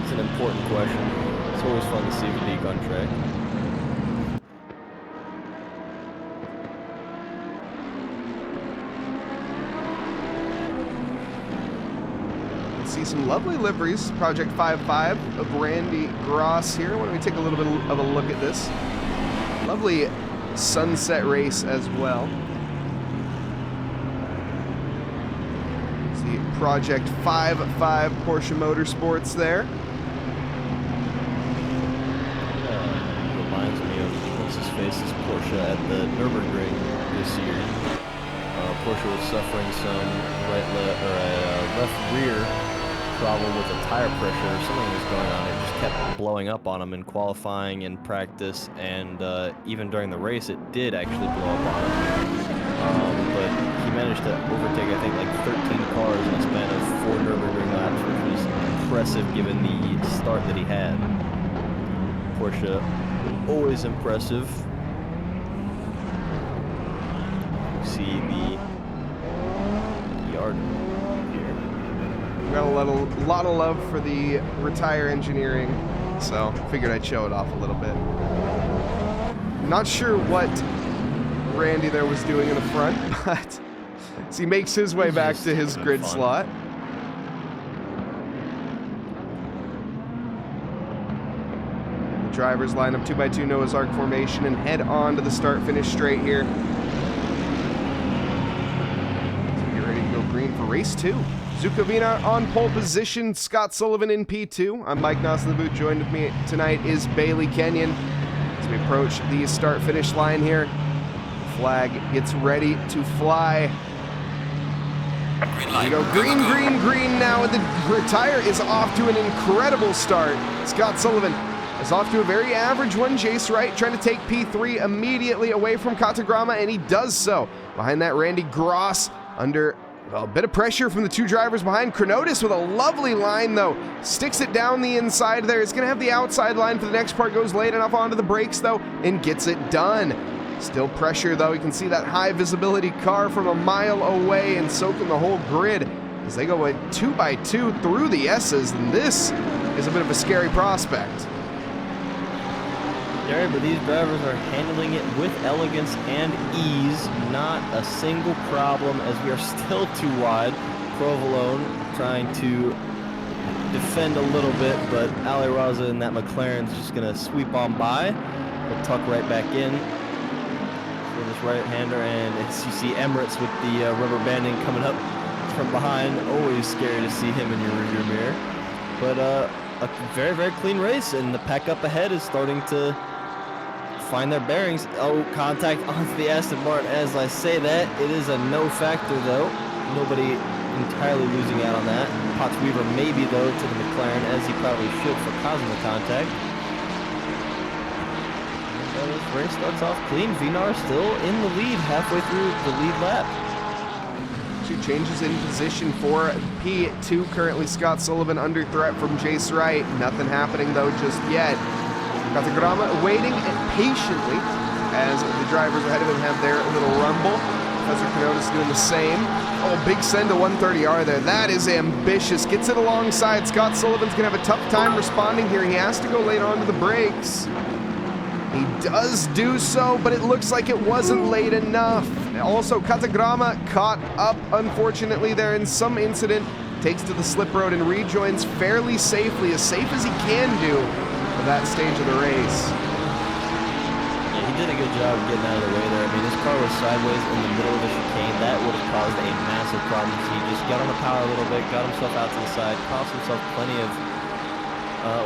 It's an important question. It's always fun to see Vadik on track. see some lovely liveries. Project 5.5 of Randy Gross here. Why don't we take a little bit of a look at this? Lovely sunset race as well. See Project 5.5 Porsche Motorsports there. Reminds me of what's his face's Porsche at the Nürburgring this year. Porsche was suffering some left rear problem with the tire pressure. Something was going on. It just kept blowing up on him in qualifying and practice, and even during the race, it did actually blow up on him. But he managed to overtake, I think, like 13 cars in a span of 4 Nürburgring laps, which was impressive given the start that he had. Porsche, always impressive. You see the yard here. We got a lot of love for the retire engineering, so figured I'd show it off a little bit. Not sure what Randy there was doing in the front, but as he makes his way back to his grid slot. The drivers line up 2x2 Noah's Ark formation and head on to the start-finish straight here. So get ready to go green for race 2. Suzuka Vina on pole position, Scott Sullivan in P2. I'm Mike Nause in the booth. Joined with me tonight is Bailey Kenyon. As we approach the start-finish line here, the flag gets ready to fly. Green light. Here we go, green, green, green now, and the retire is off to an incredible start. Scott Sullivan is off to a very average one. Jace Wright trying to take P3 immediately away from Katagrama, and he does so. Behind that, Randy Gross under Well, a bit of pressure from the two drivers behind. Chronotis with a lovely line, though. Sticks it down the inside there. It's going to have the outside line for the next part. Goes late enough onto the brakes, though, and gets it done. Still pressure, though. You can see that high visibility car from a mile away and soaking the whole grid as they go a 2x2 through the S's. And this is a bit of a scary prospect. Scary, but these drivers are handling it with elegance and ease. Not a single problem as we are still too wide. Provolone trying to defend a little bit, but Ali Raza and that McLaren's just going to sweep on by. We'll tuck right back in for this right-hander, and as you see Emirates with the rubber banding coming up from behind. Always scary to see him in your rearview mirror. But a very, very clean race, and the pack up ahead is starting to find their bearings. Oh, contact onto the Aston Martin. As I say that, it is a no factor though. Nobody entirely losing out on that. Potts Weaver maybe though to the McLaren, as he probably should for causing the contact. And this race starts off clean. Vinar still in the lead halfway through the lead lap. Two changes in position for P2. Currently Scott Sullivan under threat from Jace Wright. Nothing happening though just yet. Katagrama waiting patiently as the drivers ahead of him have their little rumble. Professor Canotis doing the same. Oh, big send to 130R there. That is ambitious. Gets it alongside. Scott Sullivan's going to have a tough time responding here. He has to go late onto the brakes. He does do so, but it looks like it wasn't late enough. Also, Katagrama caught up, unfortunately, there in some incident. Takes to the slip road and rejoins fairly safely, as safe as he can do for that stage of the race. Yeah, he did a good job getting out of the way there. I mean, his car was sideways in the middle of the chicane. That would have caused a massive problem. He just got on the power a little bit, got himself out to the side, cost himself plenty of...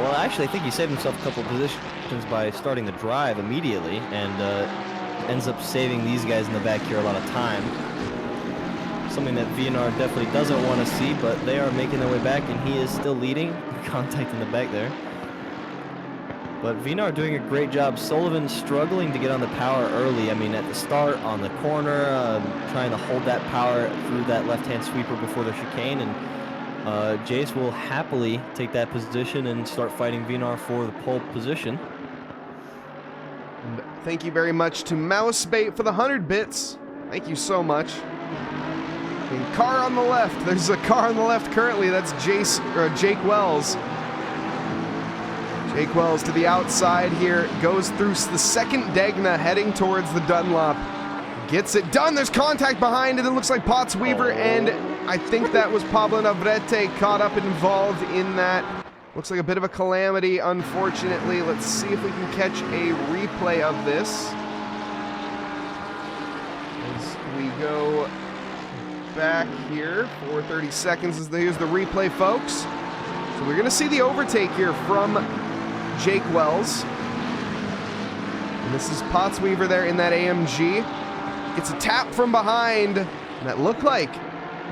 well, actually, I think he saved himself a couple of positions by starting the drive immediately, and ends up saving these guys in the back here a lot of time. Something that VNR definitely doesn't want to see, but they are making their way back, and he is still leading. Contact in the back there. But VNR doing a great job. Sullivan struggling to get on the power early. I mean, at the start, on the corner, trying to hold that power through that left-hand sweeper before the chicane, and Jace will happily take that position and start fighting VNR for the pole position. Thank you very much to Mousebait for the 100 bits. Thank you so much. And car on the left. There's a car on the left currently. That's Jake Wells. Jake Wells to the outside here. Goes through the second Degna heading towards the Dunlop. Gets it done. There's contact behind it. It looks like Potts Weaver, and I think that was Pablo Navarrete caught up and involved in that. Looks like a bit of a calamity, unfortunately. Let's see if we can catch a replay of this. As we go back here for 30 seconds. Here's the replay, folks. So we're going to see the overtake here from Jake Wells. And this is Potts Weaver there in that AMG. Gets a tap from behind. And that looked like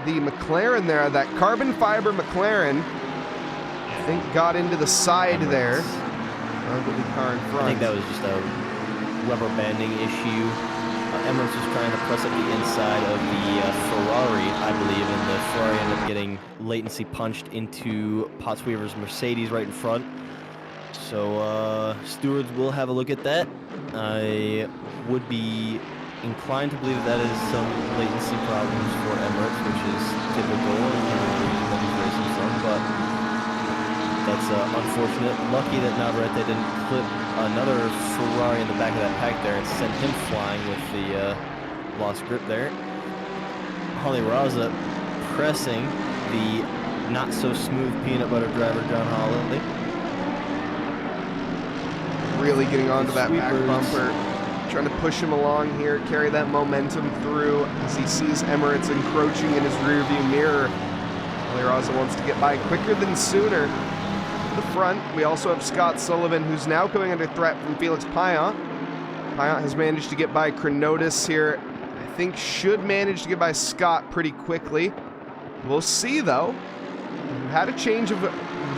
the McLaren there, that carbon fiber McLaren. I think got into the side there. Ugly car in front. I think that was just a rubber banding issue. Emirates was trying to press up the inside of the Ferrari, I believe, and the Ferrari ended up getting latency punched into Potts Weaver's Mercedes right in front. So stewards will have a look at that. I would be inclined to believe that is some latency problems for Emirates, which is typical in these racing from, but that's unfortunate. Lucky that Navarrete didn't clip another Ferrari in the back of that pack there and send him flying with the lost grip there. Holly Raza pressing the not-so-smooth peanut butter driver, John Holland. Really getting onto that back bumper. Trying to push him along here, carry that momentum through as he sees Emirates encroaching in his rearview mirror. Holly Raza wants to get by quicker than sooner. The front, we also have Scott Sullivan, who's now coming under threat from Felix Payant. Payant has managed to get by Chronotis here. I think should manage to get by Scott pretty quickly. We'll see, though. We've had a change of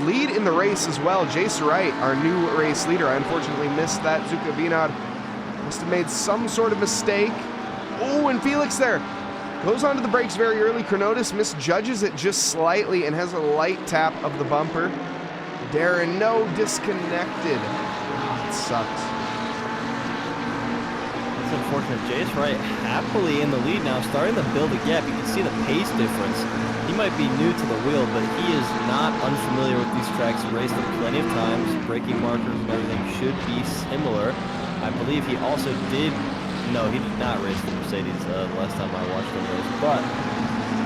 lead in the race as well. Jace Wright, our new race leader. I unfortunately missed that. Zuka Vinod must have made some sort of mistake. Oh, and Felix there. Goes onto the brakes very early. Chronotis misjudges it just slightly and has a light tap of the bumper. Darren, no, disconnected. It sucks. That's unfortunate. Jace Wright happily in the lead now, starting to build a gap. You can see the pace difference. He might be new to the wheel, but he is not unfamiliar with these tracks. Raced them plenty of times. Braking markers and everything should be similar. I believe he also did. No, he did not race the Mercedes last time I watched him race. But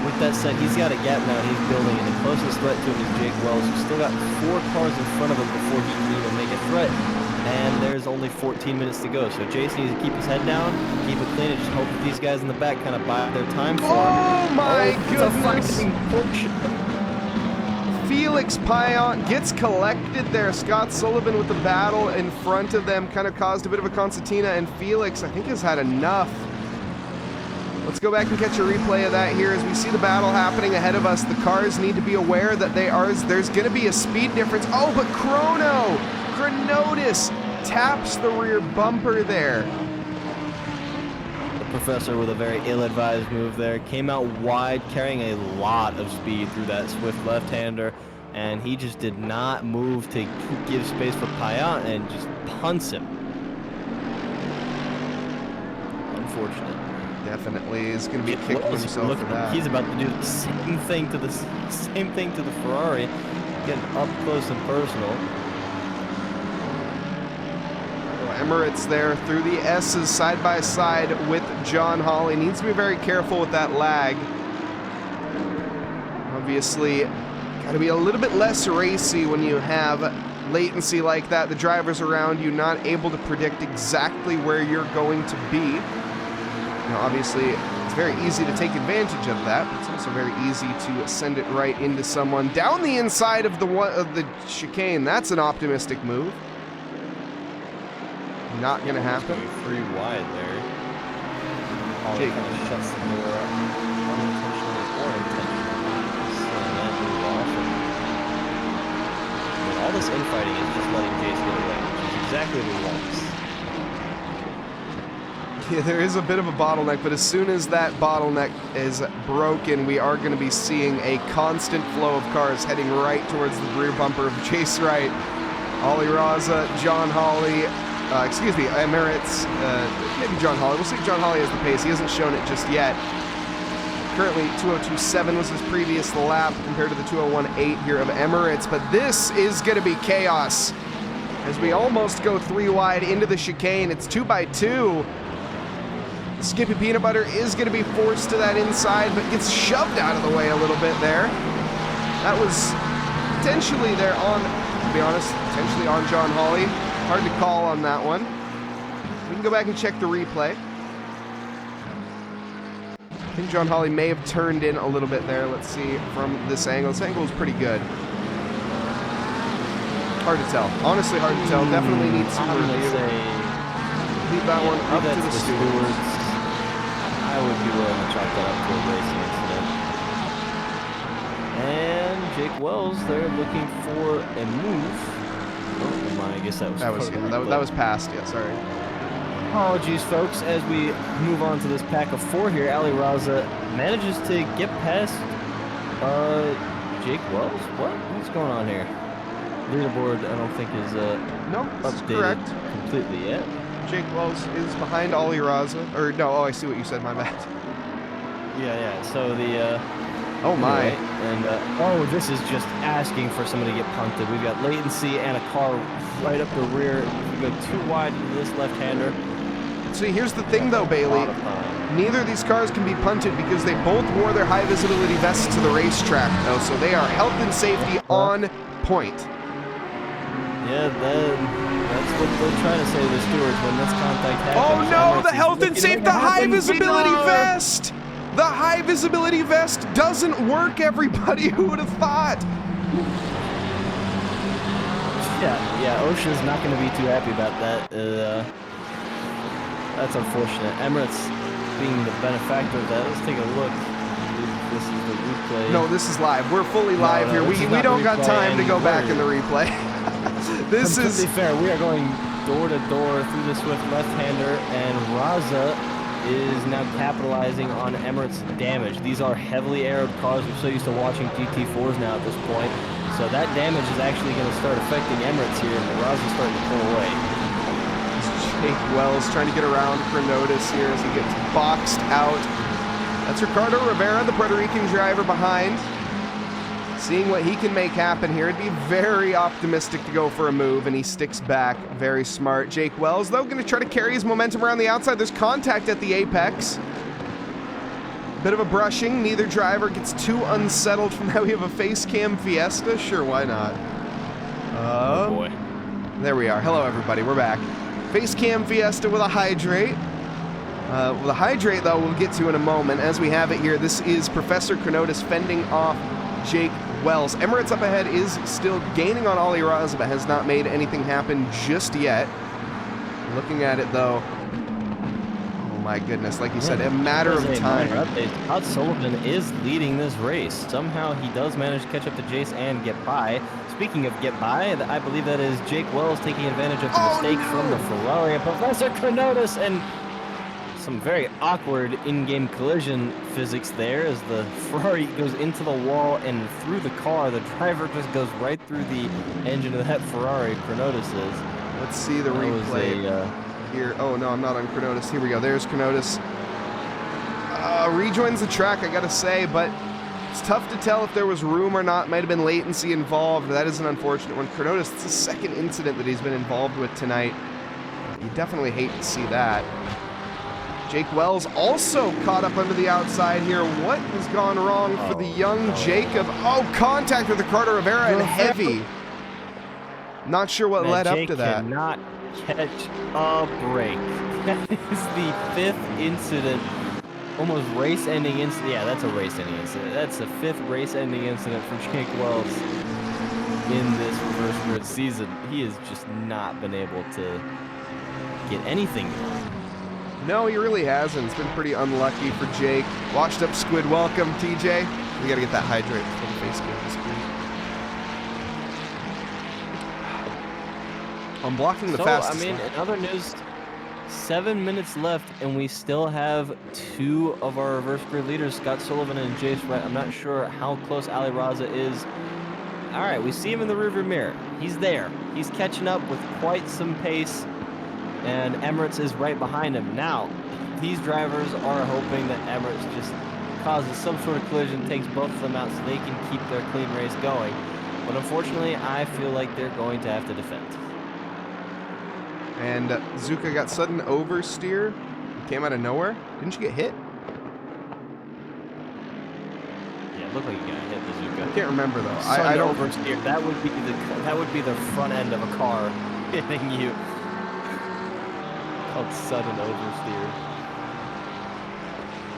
with that said, he's got a gap now he's building, and the closest threat to him is Jake Wells, who's still got 4 cars in front of him before he can even make a threat. And there's only 14 minutes to go. So Jason needs to keep his head down, keep it clean, and just hope that these guys in the back kind of buy their time for him. Oh my goodness! Goodness! Felix Payan gets collected there. Scott Sullivan with the battle in front of them kind of caused a bit of a concertina, and Felix, I think, has had enough. Let's go back and catch a replay of that here as we see the battle happening ahead of us. The cars need to be aware that there's going to be a speed difference. Oh, but Chronotis taps the rear bumper there. The professor with a very ill-advised move there. Came out wide, carrying a lot of speed through that swift left-hander, and he just did not move to give space for Payan and just punts him. Unfortunate. Definitely is going to be kicking himself for that. He's about to do the same thing to the Ferrari, getting up close and personal. Emirates there through the S's side by side with John Hawley. Needs to be very careful with that lag. Obviously, got to be a little bit less racy when you have latency like that. The drivers around you not able to predict exactly where you're going to be. Now, obviously, it's very easy to take advantage of that, but it's also very easy to send it right into someone down the inside of the chicane. That's an optimistic move. Not going to happen. Free wide there. Jake kind of shuts the door up, unintentionally or intentionally. And all this infighting is just letting Jace get away, which is exactly what he wants. Yeah, there is a bit of a bottleneck, but as soon as that bottleneck is broken, we are going to be seeing a constant flow of cars heading right towards the rear bumper of Jace Wright, Ollie Raza, John Hawley, Emirates, maybe John Hawley. We'll see if John Hawley has the pace. He hasn't shown it just yet. Currently, 2:02.7 was his previous lap compared to the 2:01.8 here of Emirates, but this is going to be chaos as we almost go 3 wide into the chicane. It's 2x2. Skippy Peanut Butter is going to be forced to that inside, but gets shoved out of the way a little bit there. That was potentially there on, to be honest, potentially on John Hawley. Hard to call on that one. We can go back and check the replay. I think John Hawley may have turned in a little bit there. Let's see from this angle. This angle is pretty good. Hard to tell. Honestly, hard to tell. Definitely needs some review. Leave that one up to the stewards. I would be willing to chalk that up to a racing incident. And Jake Wells, they're looking for a move. Oh, never mind. I guess that was passed. Yeah, sorry. Apologies, folks. As we move on to this pack of 4 here, Ali Raza manages to get past Jake Wells. What's going on here? Leaderboard, I don't think is updated completely yet. Jake Wells is behind Ollie Raza. Or no, I see what you said. My bad. Yeah. So the. Oh my. Anyway, and this is just asking for somebody to get punted. We've got latency and a car right up the rear. We go 2 wide into this left-hander. See, here's the thing though, Bailey. Neither of these cars can be punted because they both wore their high visibility vests to the racetrack though, so they are health and safety on point. Yeah, that's what they're trying to say to the stewards when this contact happens. Oh no, the health and safety, the high visibility vest! The high visibility vest doesn't work, everybody. Who would have thought? Yeah, OSHA's not going to be too happy about that. That's unfortunate. Emirates being the benefactor of that. Let's take a look. This is the replay. No, this is live. We're fully live here. We don't got time to go back in the replay. This is fair. We are going door to door through the swift left-hander, and Raza is now capitalizing on Emirates' damage. These are heavily aeroed cars. We're so used to watching GT4s now at this point. So that damage is actually going to start affecting Emirates here, and Raza's starting to pull away. Jake Wells trying to get around Cronotis here as he gets boxed out. That's Ricardo Rivera, the Puerto Rican driver behind. Seeing what he can make happen here. It'd be very optimistic to go for a move, and he sticks back. Very smart. Jake Wells, though, going to try to carry his momentum around the outside. There's contact at the apex. Bit of a brushing. Neither driver gets too unsettled from how we have a face cam Fiesta. Sure, why not? Oh, boy. There we are. Hello, everybody. We're back. Face cam Fiesta with a hydrate. With a hydrate, though, we'll get to in a moment. As we have it here, this is Professor Cronotis fending off Jake Wells. Emirates up ahead is still gaining on Ali Raza, but has not made anything happen just yet. Looking at it, though, oh my goodness, like you said, a matter of time. Scott Sullivan is leading this race. Somehow he does manage to catch up to Jace and get by. Speaking of get by, I believe that is Jake Wells taking advantage of the mistake from the Ferrari and Professor Cronotis, and some very awkward in-game collision physics there as the Ferrari goes into the wall and through the car. The driver just goes right through the engine of that Ferrari. Cronotis is. Let's see the replay here. Oh no, I'm not on Cronotis. Here we go. There's Cronotis. Rejoins the track, I gotta say, but it's tough to tell if there was room or not. Might have been latency involved. That is an unfortunate one. Cronotis, it's the second incident that he's been involved with tonight. You definitely hate to see that. Jake Wells also caught up under the outside here. What has gone wrong for the young Jacob? Oh, contact with Ricardo Rivera and heavy. Not sure what led up to that. Cannot catch a break. That is the fifth incident, almost race-ending incident. Yeah, that's a race-ending incident. That's the fifth race-ending incident for Jake Wells in this reverse grid season. He has just not been able to get anything done. No, he really hasn't. It's been pretty unlucky for Jake. Washed up squid, welcome, TJ. We gotta get that hydrate before the face game this week. I'm blocking the fastest. I mean, in other news, 7 minutes left, and we still have two of our reverse grid leaders, Scott Sullivan and Jace Wright. I'm not sure how close Ali Raza is. All right, we see him in the rearview mirror. He's there. He's catching up with quite some pace, and Emirates is right behind him. Now, these drivers are hoping that Emirates just causes some sort of collision, takes both of them out so they can keep their clean race going. But unfortunately, I feel like they're going to have to defend. And Suzuka got sudden oversteer. He came out of nowhere. Didn't you get hit? Yeah, it looked like you got hit, Suzuka. I can't remember though. I don't oversteer. That would be the front end of a car hitting you. Called sudden oversteer.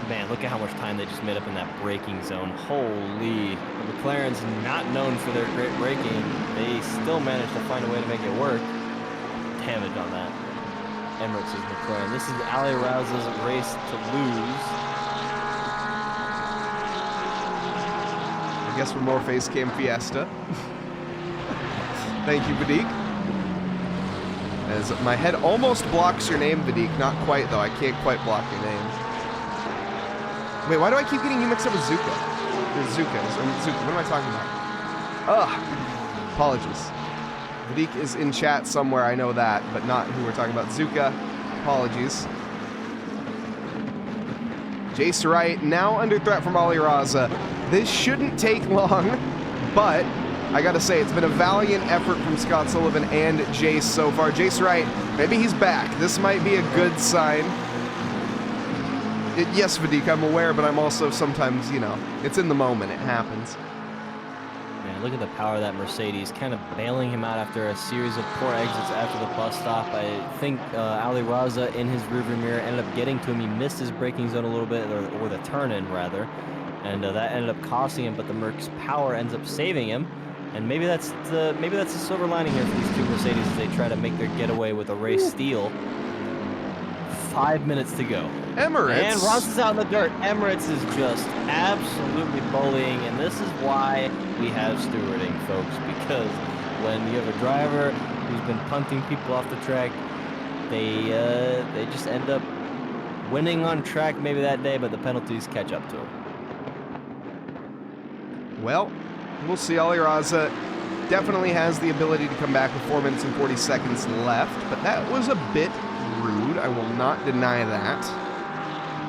Man, look at how much time they just made up in that braking zone. Holy. The McLaren's not known for their great braking. They still managed to find a way to make it work. Damage on that. Emirates is McLaren. This is Ali Raza's race to lose. I guess we're more face cam Fiesta. Thank you, Vadik. As my head almost blocks your name, Vadik. Not quite, though. I can't quite block your name. Wait, why do I keep getting you mixed up with Zuka? There's Zuka. Zuka. What am I talking about? Ugh. Apologies. Vadik is in chat somewhere, I know that, but not who we're talking about. Zuka. Apologies. Jace Wright, now under threat from Ali Raza. This shouldn't take long, but I gotta say, it's been a valiant effort from Scott Sullivan and Jace so far. Jace Wright, maybe he's back. This might be a good sign. Yes, Vadik, I'm aware, but I'm also sometimes, you know, it's in the moment. It happens. Man, look at the power of that Mercedes, kind of bailing him out after a series of poor exits after the bus stop. I think Ali Raza in his rearview mirror ended up getting to him. He missed his braking zone a little bit, or the turn-in, rather, and that ended up costing him, but the Merc's power ends up saving him. And maybe that's the silver lining here for these two Mercedes as they try to make their getaway with a race steal. 5 minutes to go. Emirates. And Ross is out in the dirt. Emirates is just absolutely bullying, and this is why we have stewarding, folks, because when you have a driver who's been punting people off the track, they just end up winning on track maybe that day, but the penalties catch up to him. Well, we'll see. Ali Raza definitely has the ability to come back with 4 minutes and 40 seconds left, but that was a bit rude. I will not deny that.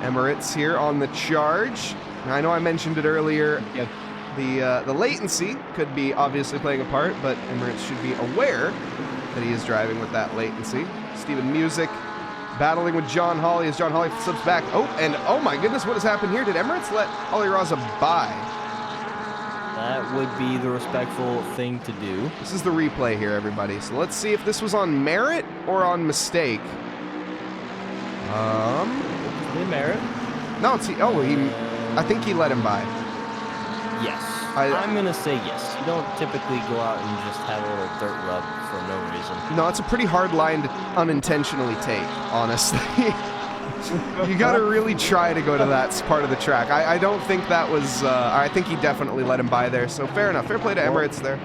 Emirates here on the charge. Now, I know I mentioned it earlier. Yep. The latency could be obviously playing a part, but Emirates should be aware that he is driving with that latency. Steven Music battling with John Hawley as John Hawley slips back. Oh, and oh my goodness, what has happened here? Did Emirates let Ali Raza by? That would be the respectful thing to do. This is the replay here, everybody. So let's see if this was on merit or on mistake. Did merit? No, it's I think he let him by. Yes. I'm going to say yes. You don't typically go out and just have a little dirt rub for no reason. No, it's a pretty hard line to unintentionally take, honestly. You got to really try to go to that part of the track. I don't think that was... I think he definitely let him by there, so fair enough. Fair play to Emirates there.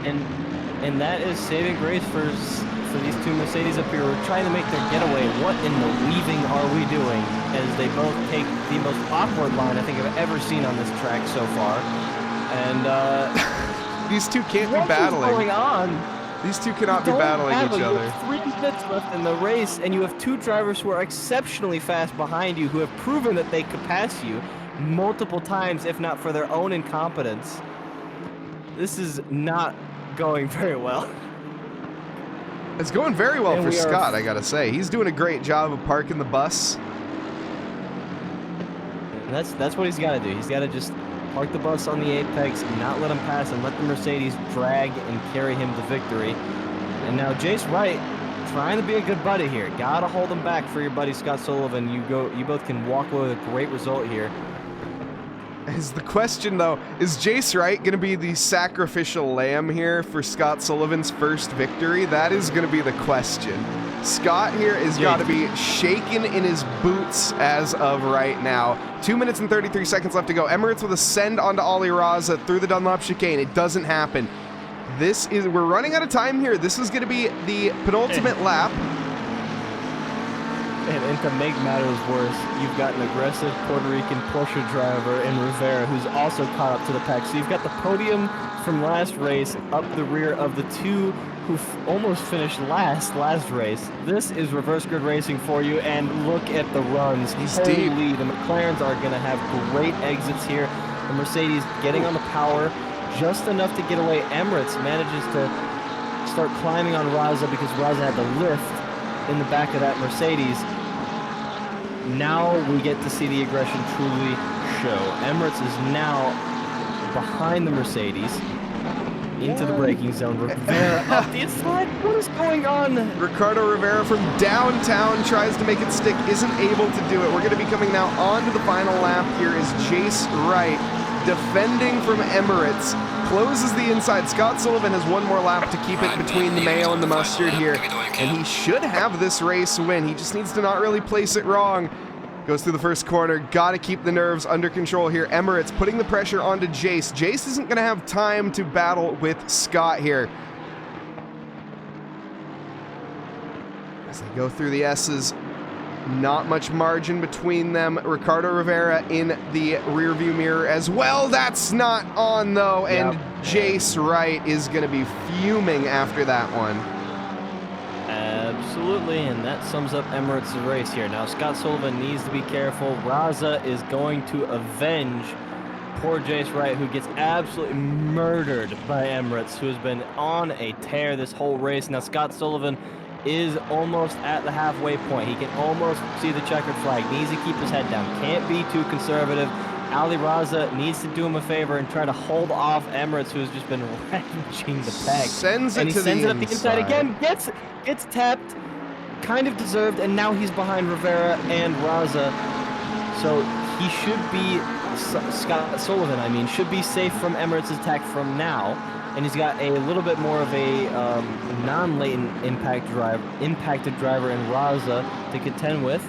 And that is saving grace for these two Mercedes up here. We're trying to make their getaway. What in the weaving are we doing? As they both take the most awkward line I think I've ever seen on this track so far. And these two can't be battling. What's going on? These two cannot be battling each other. You have 3 minutes left in the race, and you have 2 drivers who are exceptionally fast behind you, who have proven that they could pass you multiple times, if not for their own incompetence. This is not going very well. It's going very well for Scott, I gotta say. He's doing a great job of parking the bus. And that's what he's got to do. He's got to just park the bus on the apex, not let him pass, and let the Mercedes drag and carry him to victory. And now Jace Wright trying to be a good buddy here. Got to hold him back for your buddy Scott Sullivan. You both can walk away with a great result here. Is the question, though, is Jace Wright going to be the sacrificial lamb here for Scott Sullivan's first victory? That is going to be the question. Scott here has got to be shaken in his boots as of right now. 2 minutes and 33 seconds left to go. Emirates with a send onto Ali Raza through the Dunlop chicane. It doesn't happen. We're running out of time here. This is going to be the penultimate lap. And to make matters worse, you've got an aggressive Puerto Rican Porsche driver in Rivera who's also caught up to the pack. So you've got the podium from last race up the rear of the 2 who almost finished last race. This is reverse grid racing for you, and look at the runs. He's deep. The McLarens are going to have great exits here. The Mercedes getting on the power just enough to get away. Emirates manages to start climbing on Raza because Raza had the lift in the back of that Mercedes. Now we get to see the aggression truly show. Emirates is now behind the Mercedes into the braking zone. Rivera up the inside. What is going on? Ricardo Rivera from downtown tries to make it stick, isn't able to do it. We're going to be coming now on to the final lap here as Jace Wright, defending from Emirates, closes the inside. Scott Sullivan has 1 more lap to keep it between the mayo and the mustard here, and he should have this race win. He just needs to not really place it wrong. Goes through the first corner. Got to keep the nerves under control here. Emirates putting the pressure onto Jace. Jace isn't going to have time to battle with Scott here. As they go through the S's, not much margin between them. Ricardo Rivera in the rearview mirror as well. That's not on, though, and Jace Wright is going to be fuming after that one. Absolutely, and that sums up Emirates' race here. Now, Scott Sullivan needs to be careful. Raza is going to avenge poor Jace Wright, who gets absolutely murdered by Emirates, who has been on a tear this whole race. Now, Scott Sullivan is almost at the halfway point. He can almost see the checkered flag. Needs to keep his head down. Can't be too conservative. Ali Raza needs to do him a favor and try to hold off Emirates, who has just been ravaging the pack. Sends it up the inside again. Gets tapped. Kind of deserved, and now he's behind Rivera and Raza. So he should be, Scott Sullivan, I mean, should be safe from Emirates' attack from now. And he's got a little bit more of a non-latent impacted driver in Raza to contend with.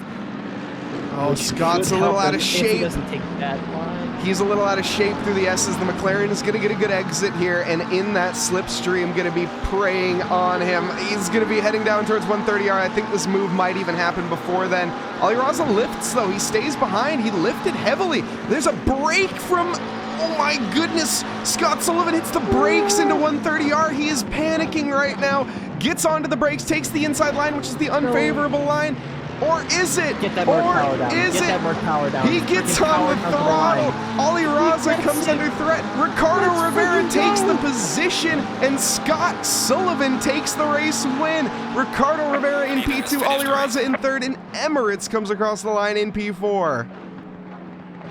Oh, Scott's a Should little help out him of if he shape. doesn't take that line. He's a little out of shape through the S's. The McLaren is going to get a good exit here, and in that slipstream, going to be preying on him. He's going to be heading down towards 130R. I think this move might even happen before then. Aliraza lifts, though. He stays behind. He lifted heavily. There's a break from... Oh my goodness! Scott Sullivan hits the brakes into 130R. He is panicking right now. Gets onto the brakes, takes the inside line, which is the unfavorable line. Or is it? Get that more power down. Is Get it? that more power down. He gets on the throttle. Aliraza comes under threat. Ricardo Rivera takes the position, and Scott Sullivan takes the race win. Ricardo Rivera in P2, Aliraza in third, and Emirates comes across the line in P4.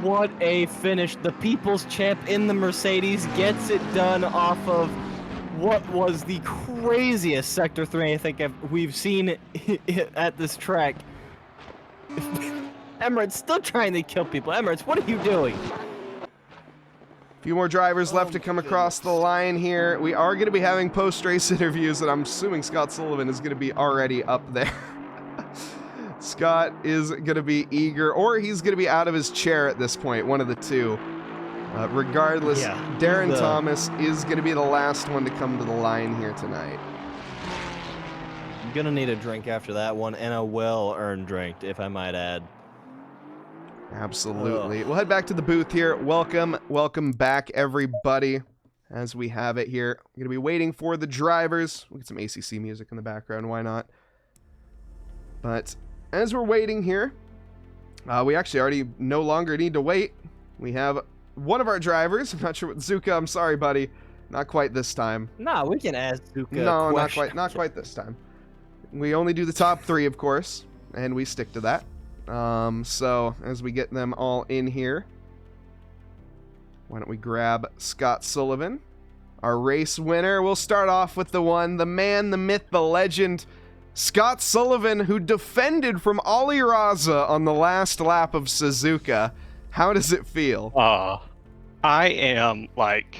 What a finish. The people's champ in the Mercedes gets it done off of what was the craziest Sector 3 I think we've seen at this track. Emirates still trying to kill people. Emirates, what are you doing? A few more drivers left to come across the line here. We are going to be having post-race interviews, and I'm assuming Scott Sullivan is going to be already up there. Scott is going to be eager, or he's going to be out of his chair at this point, one of the two. Regardless, Yeah, Darren Thomas is going to be the last one to come to the line here tonight. I'm going to need a drink after that one, and a well-earned drink, if I might add. Absolutely. We'll head back to the booth here. Welcome back, everybody, as we have it here. I'm going to be waiting for the drivers. We'll get some ACC music in the background, why not? But as we're waiting here, we actually already no longer need to wait. We have one of our drivers. I'm not sure what Zuka. I'm sorry, buddy. Not quite this time. Nah, we can ask Suzuka. No, not quite this time. We only do the top three, of course, and we stick to that. So as we get them all in here, why don't we grab Scott Sullivan, our race winner. We'll start off with the one, the man, the myth, the legend, Scott Sullivan, who defended from Aliraza on the last lap of Suzuka. How does it feel? I am, like,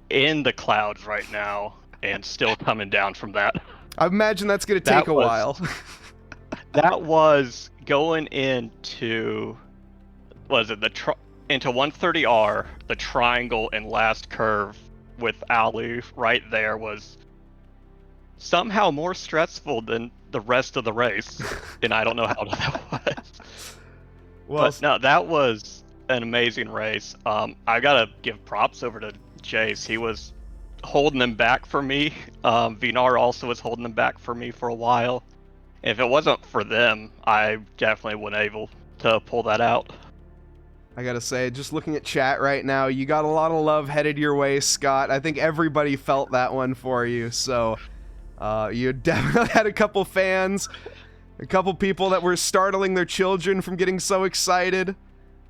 in the clouds right now and still coming down from that. I imagine that's going to take a while. That was going into, into 130R, the triangle and last curve with Ali right there was somehow more stressful than the rest of the race, and I don't know how that was. Well, but no, that was an amazing race. I gotta give props over to Jace. He was holding them back for me. Vinar also was holding them back for me for a while. If it wasn't for them, I definitely wouldn't able to pull that out. I gotta say, just looking at chat right now, you got a lot of love headed your way, Scott. I think everybody felt that one for you, so you definitely had a couple fans, a couple people that were startling their children from getting so excited.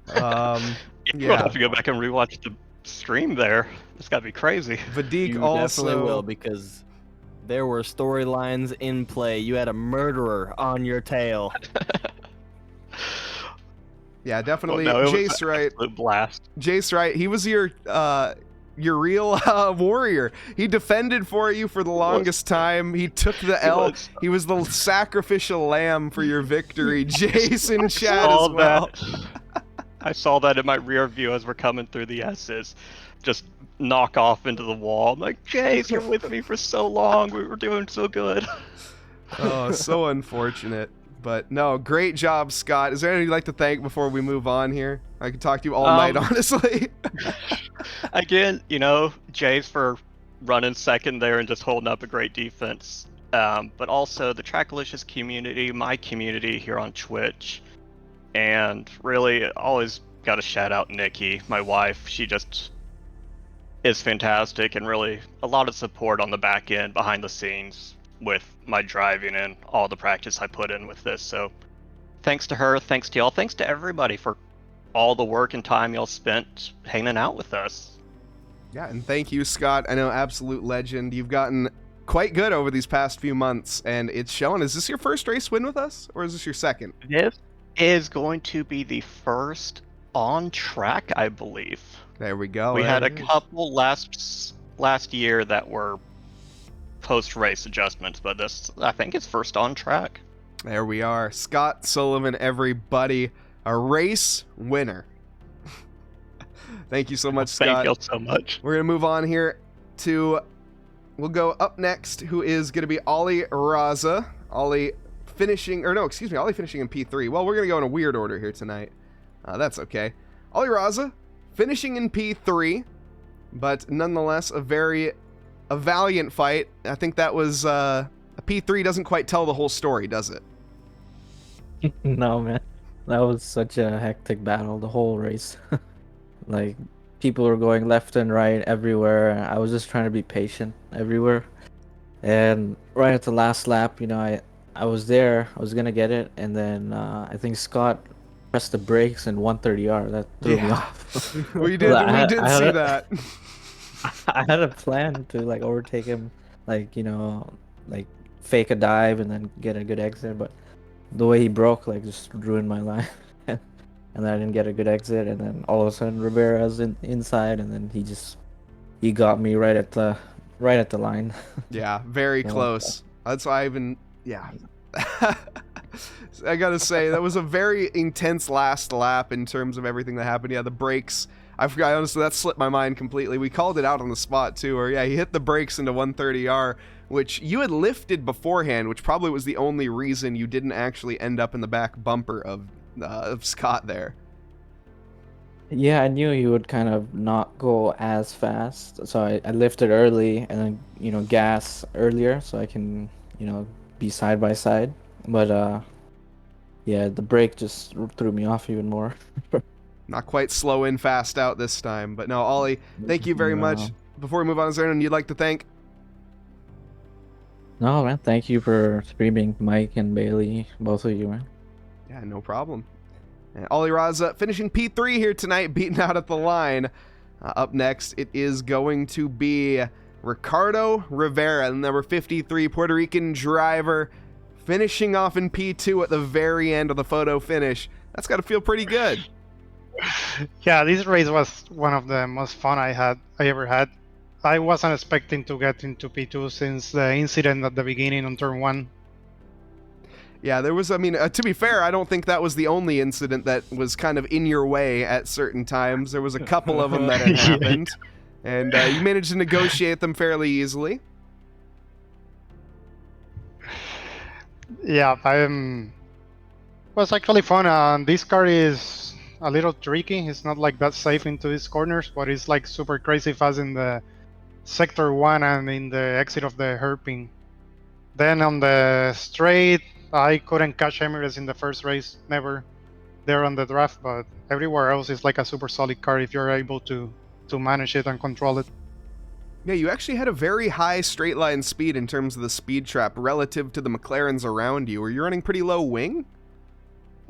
We'll have to go back and rewatch the stream there. It's gotta be crazy. Vadik You also definitely will, because there were storylines in play. You had a murderer on your tail. Yeah, definitely. Well, no, Jace, right? Absolute blast. Jace, right? He was your real warrior. He defended for you for the longest time. He took the L. He was the sacrificial lamb for your victory. Jace in chat as well. I saw that in my rear view as we're coming through the S's. Just knock off into the wall. I'm like, Jace, you're with me for so long. We were doing so good. Oh, so unfortunate. But no, great job, Scott. Is there anything you'd like to thank before we move on here? I could talk to you all night, honestly. Again, Jace for running second there and just holding up a great defense. But also the TRACKILICIOUS community, my community here on Twitch. And really, always got to shout out Nikki, my wife. She just is fantastic, and really a lot of support on the back end, behind the scenes, with my driving and all the practice I put in with this. So thanks to her, thanks to y'all, thanks to everybody for all the work and time y'all spent hanging out with us. Yeah, and thank you, Scott. I know, absolute legend. You've gotten quite good over these past few months, and it's showing. Is this your first race win with us, or is this your second? This is going to be the first on track, I believe. There we go. We had a couple last year that were post-race adjustments, but this, I think, it's first on track. There we are. Scott Sullivan, everybody. A race winner. Thank you so much, Scott. Thank you so much. We're going to move on here to... We'll go up next, who is going to be Ollie Raza. Ollie finishing... Or no, excuse me. Ollie finishing in P3. Well, we're going to go in a weird order here tonight. That's okay. Ollie Raza finishing in P3. But nonetheless, a valiant fight. I think that was... a P3 doesn't quite tell the whole story, does it? No, man. That was such a hectic battle, the whole race. Like, people were going left and right everywhere. I was just trying to be patient everywhere. And right at the last lap, you know, I was there. I was going to get it. And then I think Scott pressed the brakes in 130R. That threw me off. We did see that. I had a plan to, like, overtake him, like, you know, like, fake a dive and then get a good exit. But the way he broke, like, just ruined my line. And then I didn't get a good exit, and then all of a sudden Rivera's inside, and then he got me right at the line. Yeah, very close. That's why I even I gotta say that was a very intense last lap in terms of everything that happened. Yeah, the brakes. I forgot, honestly, that slipped my mind completely. We called it out on the spot too, or yeah, he hit the brakes into 130R, which you had lifted beforehand, which probably was the only reason you didn't actually end up in the back bumper of Scott there. Yeah, I knew he would kind of not go as fast, so I lifted early and then, you know, gas earlier so I can, you know, be side by side. But yeah, the brake just threw me off even more. Not quite slow in, fast out this time. But no, Ollie, thank you very much. Before we move on, is there anyone you'd like to thank? No, man, thank you for streaming, Mike and Bailey, both of you, man. Yeah, no problem. And Ollie Raza finishing P3 here tonight, beaten out at the line. Up next, it is going to be Ricardo Rivera, the number 53 Puerto Rican driver, finishing off in P2 at the very end of the photo finish. That's got to feel pretty good. Yeah, this race was one of the most fun I ever had. I wasn't expecting to get into P2 since the incident at the beginning on turn 1. Yeah, there was, I mean, to be fair, I don't think that was the only incident that was kind of in your way at certain times. There was a couple of them that had happened, and you managed to negotiate them fairly easily. Yeah, was actually fun. This car is a little tricky. It's not like that safe into these corners, but it's like super crazy fast in the sector 1 and in the exit of the hairpin. Then on the straight, I couldn't catch Emirates in the first race, never there on the draft, but everywhere else is like a super solid car if you're able to manage it and control it. Yeah, you actually had a very high straight line speed in terms of the speed trap relative to the McLarens around you. Were you running pretty low wing?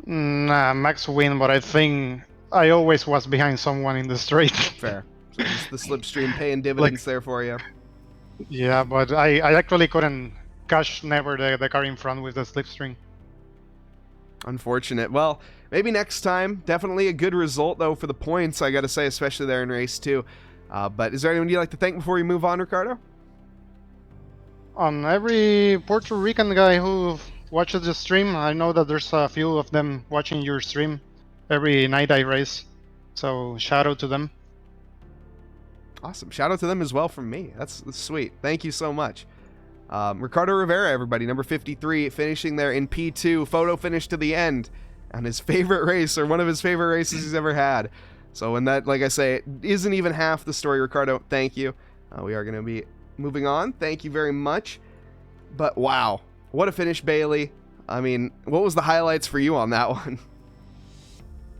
Nah, max win, but I think I always was behind someone in the straight. Fair. So just the slipstream paying dividends there for you. Yeah, but I actually couldn't catch never the car in front with the slipstream. Unfortunate. Well, maybe next time. Definitely a good result, though, for the points, I gotta say, especially there in race 2. But is there anyone you'd like to thank before we move on, Ricardo? Every Puerto Rican guy who watches the stream, I know that there's a few of them watching your stream every night I race. So shout out to them. Awesome. Shout out to them as well from me. That's sweet. Thank you so much. Ricardo Rivera, everybody, number 53, finishing there in P2, photo finish to the end on his favorite race, or one of his favorite races he's ever had. So when that, like I say, isn't even half the story, Ricardo, thank you. We are going to be moving on. Thank you very much. But wow, what a finish, Bailey. I mean, what was the highlights for you on that one?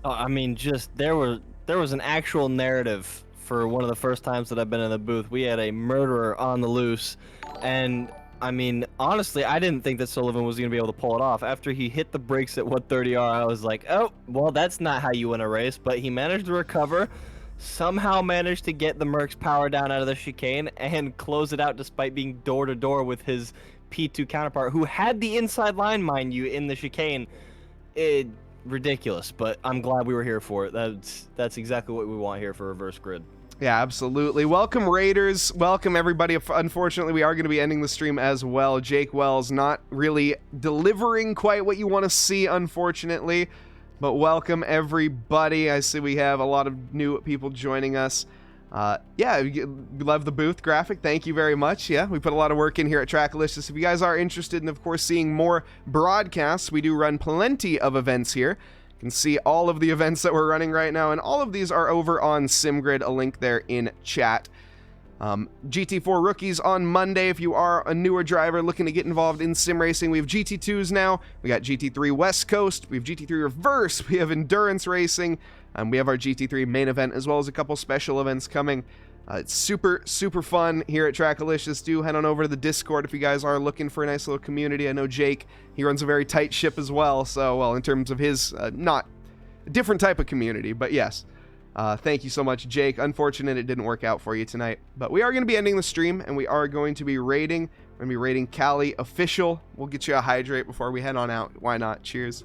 I mean, just there was an actual narrative for one of the first times that I've been in the booth. We had a murderer on the loose, and I mean, honestly, I didn't think that Sullivan was going to be able to pull it off. After he hit the brakes at 130R, I was like, oh, well, that's not how you win a race. But he managed to recover, somehow managed to get the Merc's power down out of the chicane, and close it out despite being door-to-door with his P2 counterpart, who had the inside line, mind you, in the chicane. Ridiculous, but I'm glad we were here for it. That's exactly what we want here for Reverse Grid. Yeah, absolutely. Welcome, Raiders. Welcome, everybody. Unfortunately, we are going to be ending the stream as well. Jake Wells not really delivering quite what you want to see, unfortunately. But welcome, everybody. I see we have a lot of new people joining us. Yeah, we love the booth graphic. Thank you very much. Yeah, we put a lot of work in here at TRACKILICIOUS. If you guys are interested in, of course, seeing more broadcasts, we do run plenty of events here. You can see all of the events that we're running right now, and all of these are over on SimGrid, a link there in chat. GT4 rookies on Monday. If you are a newer driver looking to get involved in sim racing, we have GT2s now. We got GT3 West Coast. We have GT3 Reverse. We have endurance racing. We have our GT3 main event, as well as a couple special events coming. It's super, super fun here at TRACKILICIOUS. Do head on over to the Discord if you guys are looking for a nice little community. I know Jake, he runs a very tight ship as well. So, well, in terms of his, not a different type of community, but yes. Thank you so much, Jake. Unfortunate it didn't work out for you tonight. But we are going to be ending the stream, and we are going to be rating. We're going to be rating Cali Official. We'll get you a hydrate before we head on out. Why not? Cheers.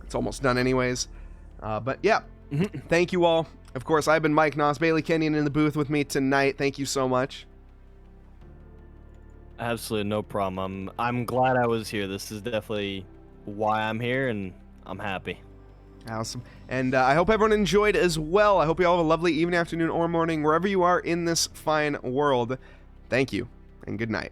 It's almost done anyways. But yeah, thank you all. Of course, I've been Mike Nause, Bailey Kenyon in the booth with me tonight. Thank you so much. Absolutely no problem. I'm glad I was here. This is definitely why I'm here, and I'm happy. Awesome. And I hope everyone enjoyed as well. I hope you all have a lovely evening, afternoon, or morning, wherever you are in this fine world. Thank you, and good night.